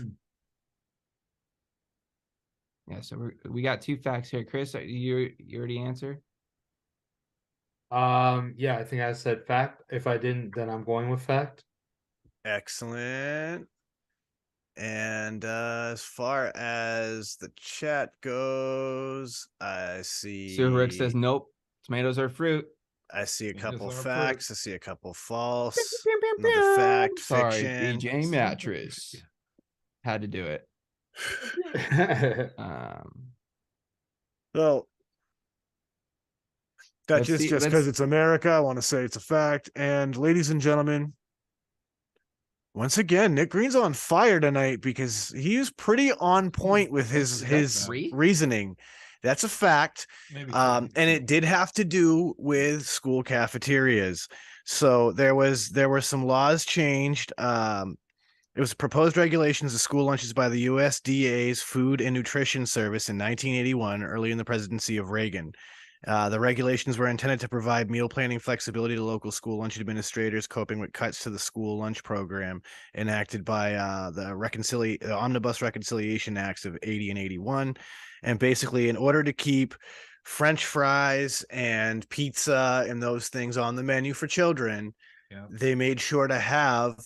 Yeah. So we got 2 facts here, Chris. You already answer? Yeah, I think I said fact. If I didn't, then I'm going with fact. Excellent. And as far as the chat goes, I see. So Rick says nope. Tomatoes are fruit. I see a couple are facts. I see a couple false. Pew, pew, pew, Another pew. fact. Sorry, Fiction. BJ Mattress. Had to do it. So that's Let's see- Just because it's America, I want to say it's a fact. And ladies and gentlemen, once again, Nick Green's on fire tonight because he's pretty on point with his reasoning. That's a fact. And it did have to do with school cafeterias. So there were some laws changed. It was proposed regulations of school lunches by the USDA's Food and Nutrition Service in 1981, early in the presidency of Reagan. The regulations were intended to provide meal planning flexibility to local school lunch administrators coping with cuts to the school lunch program enacted by the Omnibus Reconciliation Acts of 80 and 81. And basically, in order to keep French fries and pizza and those things on the menu for children, they made sure to have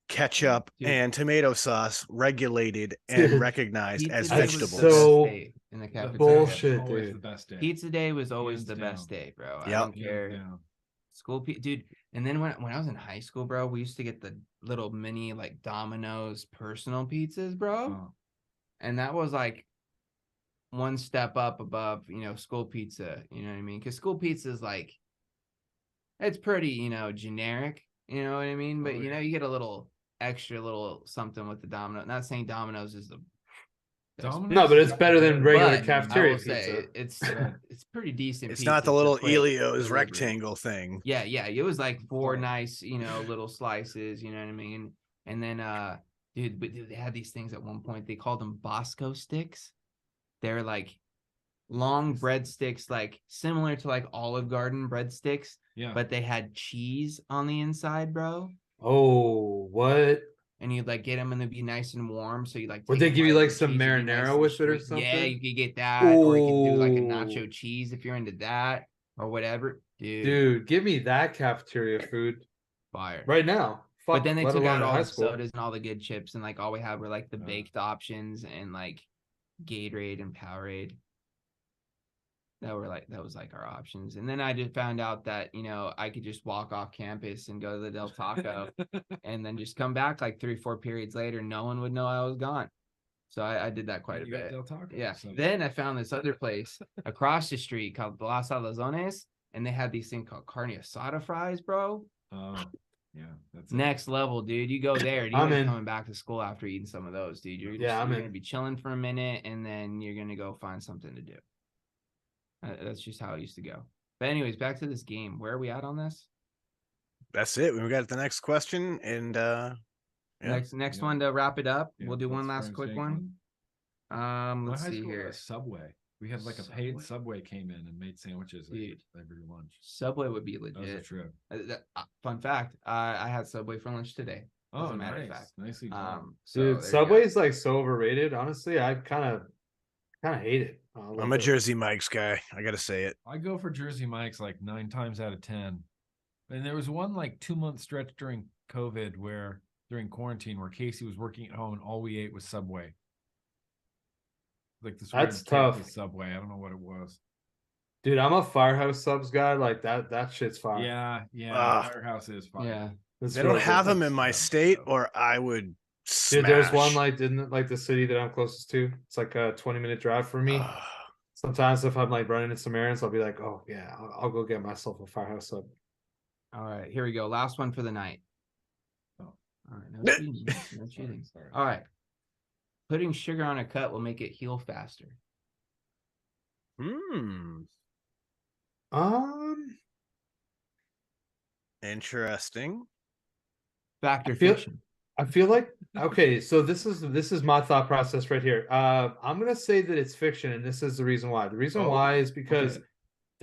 ketchup and tomato sauce regulated and recognized as vegetables. So in the cafeteria. bullshit, Always dude. the best day. Pizza day was always Hands the best down. day, bro. I Yep. don't care. School dude. And then when I was in high school, bro, we used to get the little mini like Domino's personal pizzas, bro. Oh. And that was like one step up above, school pizza. You know what I mean? Because school pizza is like, it's pretty, generic. You know what I mean? But you get a little extra little something with the Domino. Not saying Domino's is the Domino's? No, but it's better than regular but cafeteria I will say pizza. it's pretty decent. It's pizza not the for little quick Elio's delivery. rectangle thing. Yeah, it was like 4 nice, little slices. You know what I mean? And then, dude, they had these things at one point. They called them Bosco sticks. They're like long breadsticks, like similar to like Olive Garden breadsticks. Yeah. But they had cheese on the inside, bro. Oh, what? And you'd like get them and they'd be nice and warm. So you like Would take they give a you bite like of the some cheese, it'd be marinara nice and with it or straight. Yeah, something? you could get that, or you could do like a Ooh. nacho cheese if you're into that, or whatever. Dude, give me that cafeteria food Fire. right now. Fuck, But then they let took alone out in all high the school. sodas and all the good chips, and like all we had were like the baked options and like Gatorade and Powerade. That was like our options. And then I just found out that, I could just walk off campus and go to the Del Taco and then just come back like 3-4 periods later. No one would know I was gone. So I did that quite a bit. Del Taco, Yeah. so. Then I found this other place across the street called Las Alazones, and they had these things called carne asada fries, bro. Oh, Yeah, that's Next level, dude. You go there, dude. I'm You're in. coming back to school after eating some of those, dude. You're I'm gonna in. be chilling for a minute, and then you're gonna go find something to do. That's just how it used to go. But anyways, back to this game. Where are we at on this? That's it. We got the next question, and yeah. Next one to wrap it up. Yeah, we'll do one that's last quick Frank one. My Let's high see school had here. a Subway. We had like a paid Subway came in and made sandwiches every lunch. Subway would be That was a legit. trip. Fun fact: I had Subway for lunch today. As Oh, a matter nice. of fact. Nicely done. So Dude, there you Subway go. is like so overrated. Honestly, I kind of hate it. I'm a Jersey Mike's guy. I gotta say it. I go for Jersey Mike's like 9 times out of 10. And there was one like 2-month stretch during COVID during quarantine where Casey was working at home and all we ate was Subway. Like this weird That's kick tough. with Subway. I don't know what it was. Dude, I'm a Firehouse Subs guy. Like that shit's fire. Yeah. Firehouse is fire. Yeah. That's They don't really have good. them in my state, or I would smash. Dude, there's one like in like the city that I'm closest to. It's like a 20-minute drive for me. Sometimes if I'm like running in some errands, I'll be like, oh yeah, I'll go get myself a Firehouse Sub. All right, here we go. Last one for the night. Oh. All right, no cheating. No cheating. Sorry. All right. Putting sugar on a cut will make it heal faster. Interesting. Fact or fiction? I feel like okay, so this is my thought process right here. I'm gonna say that it's fiction, and this is the reason why. The reason why is because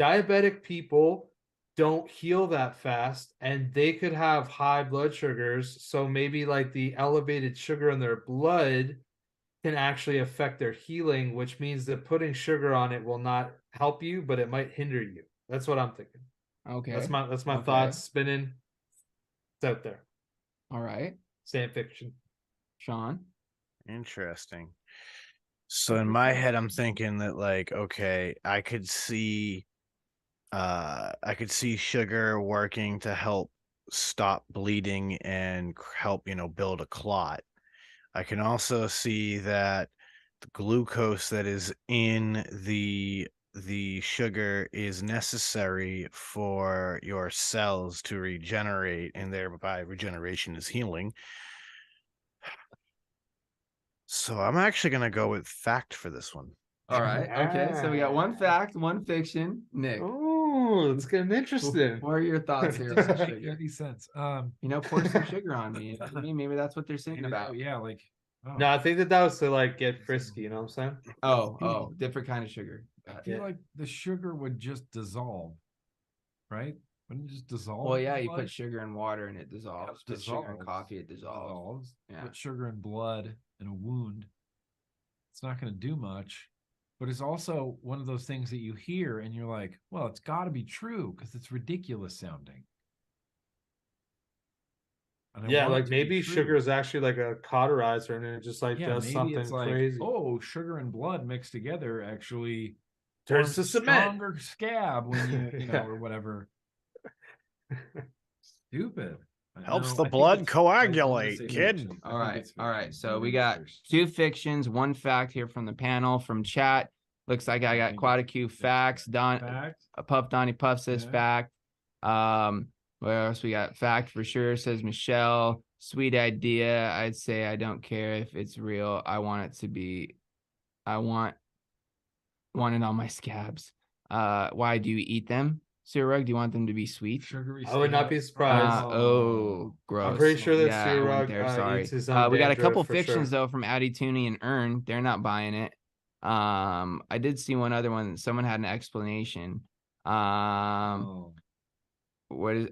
diabetic people don't heal that fast, and they could have high blood sugars. So maybe like the elevated sugar in their blood can actually affect their healing, which means that putting sugar on it will not help you, but it might hinder you. That's what I'm thinking. Okay. That's my thoughts spinning. It's out there. All right. Saying fiction. Sean? Interesting. So in my head, I'm thinking that like, okay, I could see sugar working to help stop bleeding and help, build a clot. I can also see that the glucose that is in the sugar is necessary for your cells to regenerate, and thereby regeneration is healing. So I'm actually going to go with fact for this one. All right. Okay. So we got one fact, one fiction. Nick. Oh, it's getting interesting. What are your thoughts here? Doesn't About make sugar? any sense. Pour some sugar on me. I mean, maybe that's what they're thinking about. Yeah, like No, I think that was to like get frisky, you know what I'm saying? Oh, different kind of sugar. I feel like the sugar would just dissolve, right? Wouldn't it just dissolve? Well, in yeah, the you blood? put sugar in water and it dissolves. Put sugar in coffee, it dissolves. Yeah. Put sugar in blood in a wound. It's not going to do much, but it's also one of those things that you hear and you're like, well, it's got to be true because it's ridiculous sounding. Yeah, like maybe sugar is actually like a cauterizer and it just like does something crazy. Oh, sugar and blood mixed together actually turns to cement. Stronger scab when you know, or whatever. Stupid. Helps the blood coagulate, kid. Fiction. All right. So we got two fictions, one fact here from the panel from chat. Looks like I got quite a few facts. Puff Donnie Puff says fact. What else we got? Fact for sure, says Michelle. Sweet idea. I'd say I don't care if it's real. I want it to be. I want it on my scabs. Why do you eat them? Sirrug, do you want them to be sweet? Sugary. I would not be surprised. Gross. I'm pretty sure that Sirrug eats his own we got a couple for fictions sure. though from Addy Tooney and Earn. They're not buying it. I did see one other one. Someone had an explanation. What is?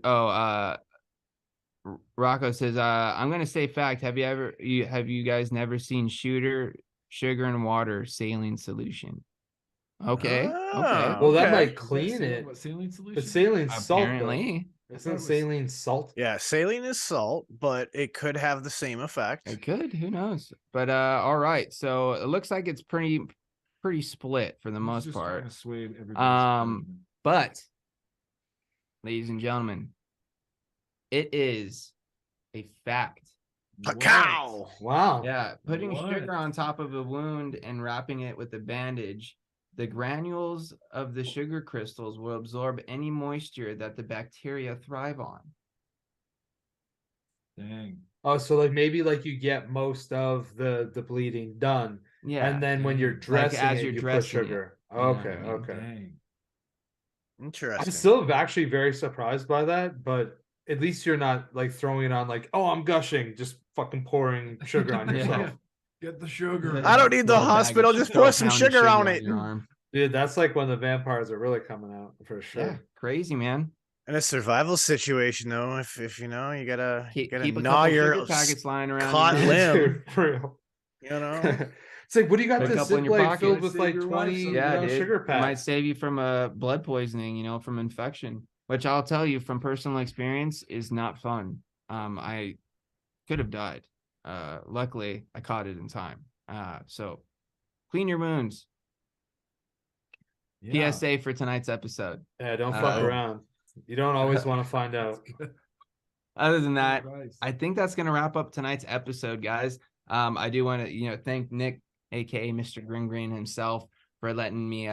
Rocco says, I'm gonna say fact. Have you guys never seen sugar and water saline solution? Okay. Well, that might clean it. What, saline solution? But saline salt. Apparently. Isn't saline salt? Yeah, saline is salt, but it could have the same effect. It could. Who knows? But all right. So it looks like it's pretty split for the most part. But ladies and gentlemen, it is a fact. Cow! Wow. Yeah, putting sugar on top of a wound and wrapping it with a bandage, the granules of the sugar crystals will absorb any moisture that the bacteria thrive on. Dang. Oh, so like maybe like you get most of the bleeding done, Yeah. and then when you're Like dressing as it, you're you put dressing it, sugar. you know what Okay, I mean? okay. Dang. I'm Interesting. still actually very surprised by that, but at least you're not like throwing it on like, oh, I'm gushing, just fucking pouring sugar on Yeah. yourself. Get the sugar. I don't need the Little bag of hospital. Just throw pour a some pound of sugar on it. your arm. Dude, that's like when the vampires are really coming out for sure. Yeah, crazy, man. In a survival situation, though, if you know, you gotta Keep a gnaw couple your sugar packets lying around. caught you know? limb. Dude, for real. You know, It's like, what do you got Pick this up in your Ziploc pocket. filled Might with save like your 20 life you Yeah, know, dude. sugar It might packs? save you from blood poisoning, you know, from infection, which I'll tell you from personal experience is not fun. I could have died. Luckily I caught it in time. So clean your wounds. Yeah. PSA for tonight's episode. Yeah, don't fuck Oh. around. You don't always want to find out. Other than that, Advice. I think that's going to wrap up tonight's episode, guys. I do want to, thank Nick, aka Mr. Green himself, for letting me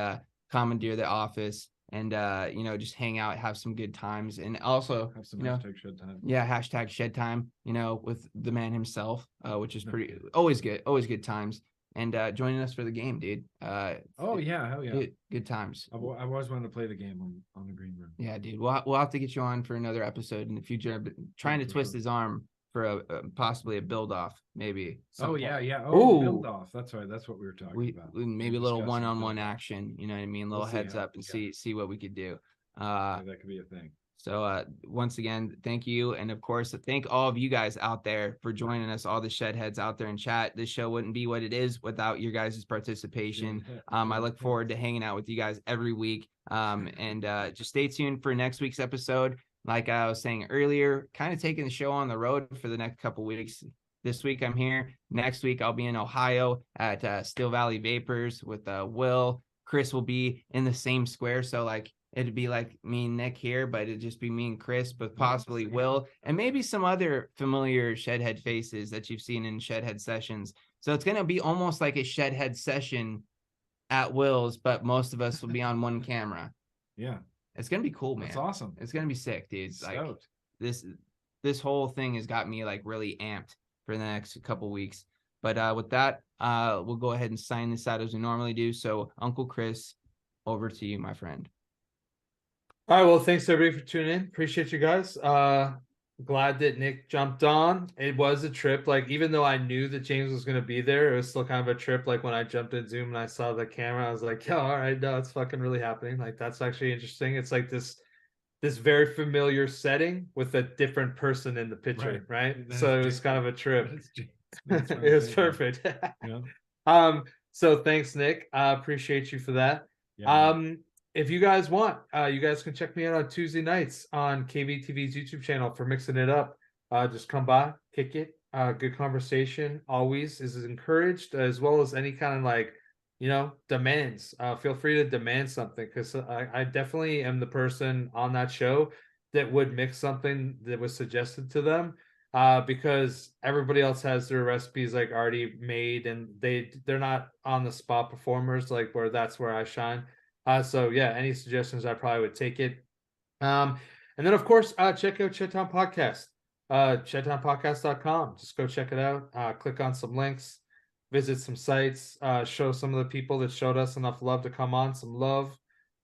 commandeer the office and just hang out, have some good times, and also Have some hashtag shed time. yeah, hashtag shed time, with the man himself, which is always good times, and joining us for the game, dude. Oh yeah, hell yeah. Good times. I've always wanted to play the game on the green room. Yeah, dude. We'll have to get you on for another episode in the future. But trying to for twist sure. his arm for possibly a build off, maybe. Oh some yeah, point. yeah. Oh, Ooh. build off. That's right. That's what we were talking about. Maybe a We little discussed one-on-one build-off. action. You know what I mean? Little We'll see heads how- up and yeah. see what we could do. Yeah, that could be a thing. So once again, thank you. And of course, thank all of you guys out there for joining us, all the shed heads out there in chat. This show wouldn't be what it is without your guys' participation. I look forward to hanging out with you guys every week. And just stay tuned for next week's episode. Like I was saying earlier, kind of taking the show on the road for the next couple weeks. This week I'm here. Next week I'll be in Ohio at Steel Valley Vapors with Will. Chris will be in the same square. So it'd be like me and Nick here, but it'd just be me and Chris, but possibly Will, and maybe some other familiar Shedhead faces that you've seen in Shedhead sessions. So it's going to be almost like a Shedhead session at Will's, but most of us will be on one camera. Yeah. It's going to be cool, man. That's awesome. It's going to be sick, dude. Stoked. This whole thing has got me really amped for the next couple weeks. But with that, we'll go ahead and sign this out as we normally do. So Uncle Chris, over to you, my friend. All right, well, thanks everybody for tuning in. Appreciate you guys. Glad that Nick jumped on. It was a trip. Even though I knew that James was going to be there, it was still kind of a trip. When I jumped in Zoom and I saw the camera, I was like, "Yo, all right, no, it's fucking really happening." That's actually interesting. It's this very familiar setting with a different person in the picture, right? That So is it was James. kind of a trip. That is James. That's my It was favorite. perfect. Yeah. So thanks, Nick. I appreciate you for that. Yeah, man. If you guys want, you guys can check me out on Tuesday nights on KVTV's YouTube channel for Mixing It Up. Just come by, kick it. Good conversation always is encouraged, as well as any kind of demands. Feel free to demand something, because I definitely am the person on that show that would mix something that was suggested to them. Because everybody else has their recipes already made, and they're not on the spot performers where that's where I shine. So yeah, any suggestions, I probably would take it. And then of course, check out Shedtime Podcast, shedtimepodcast.com. Just go check it out. Click on some links, visit some sites, show some of the people that showed us enough love to come on, some love.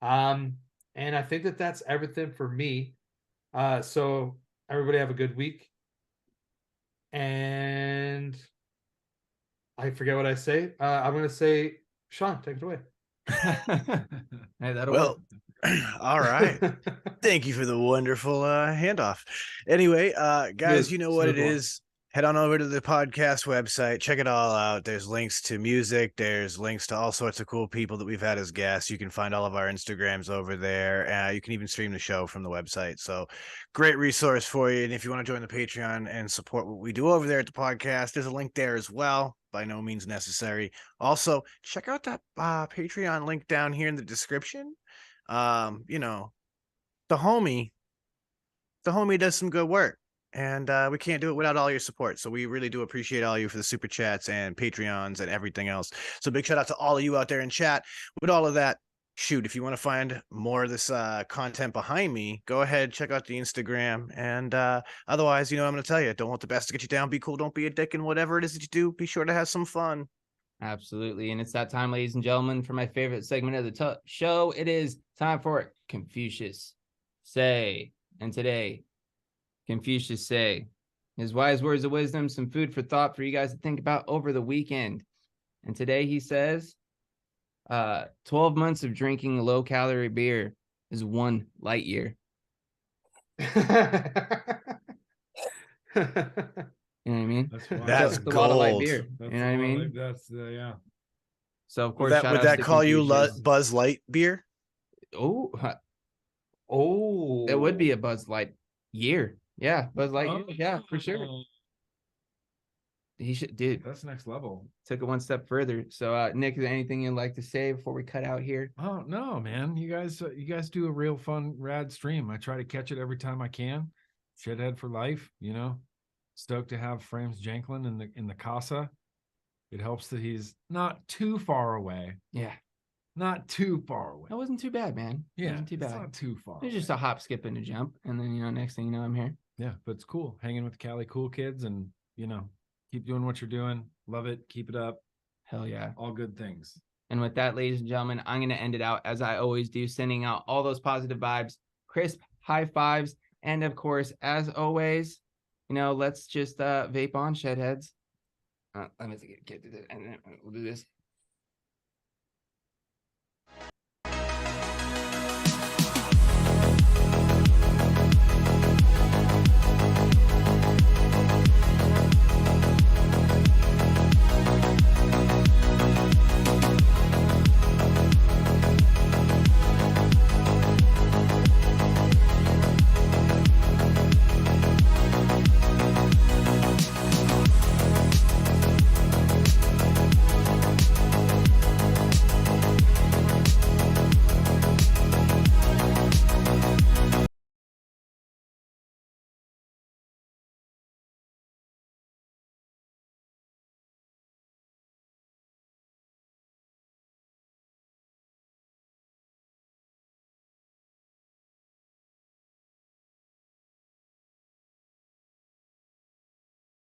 And I think that's everything for me. So everybody have a good week. And I forget what I say. I'm going to say, Sean, take it away. Hey, that'll well, work. all right. Thank you for the wonderful handoff. Anyway, guys, you know what it is. Head on over to the podcast website. Check it all out. There's links to music. There's links to all sorts of cool people that we've had as guests. You can find all of our Instagrams over there. You can even stream the show from the website. So great resource for you. And if you want to join the Patreon and support what we do over there at the podcast, there's a link there as well. By no means necessary. Also, check out that Patreon link down here in the description. The homie does some good work. And we can't do it without all your support. So we really do appreciate all you for the super chats and Patreons and everything else. So big shout out to all of you out there in chat. With all of that, shoot, if you want to find more of this content behind me, go ahead, check out the Instagram. And otherwise, I'm going to tell you, don't want the best to get you down. Be cool. Don't be a dick. And whatever it is that you do, be sure to have some fun. Absolutely. And it's that time, ladies and gentlemen, for my favorite segment of the show. It is time for Confucius Say. And today, Confucius Say, his wise words of wisdom, some food for thought for you guys to think about over the weekend. And today he says, 12 months of drinking low-calorie beer is 1 light year. You know what I mean? That's a lot of light beer. That's you know what I mean? That's yeah. So of course, would that call you Buzz Light beer? Oh, Oh, it would be a Buzz Light year. Yeah, Buzz Light. Oh. Yeah, for sure. He should, dude. That's next level. Took it one step further. So, Nick, is there anything you'd like to say before we cut out here? Oh no, man! You guys do a real fun, rad stream. I try to catch it every time I can. Shedhead for life, Stoked to have Frames Janklin in the casa. It helps that he's not too far away. Yeah, not too far away. That wasn't too bad, man. Yeah, wasn't too bad. It's not too far. It's just a hop, skip, and a jump, and then next thing you know, I'm here. Yeah, but it's cool hanging with Cali cool kids, and keep doing what you're doing. Love it. Keep it up. Hell yeah. All good things. And with that, ladies and gentlemen, I'm going to end it out as I always do, sending out all those positive vibes, crisp high fives, and of course, as always, let's just vape on, Shedheads. Let me get to this, and then we'll do this.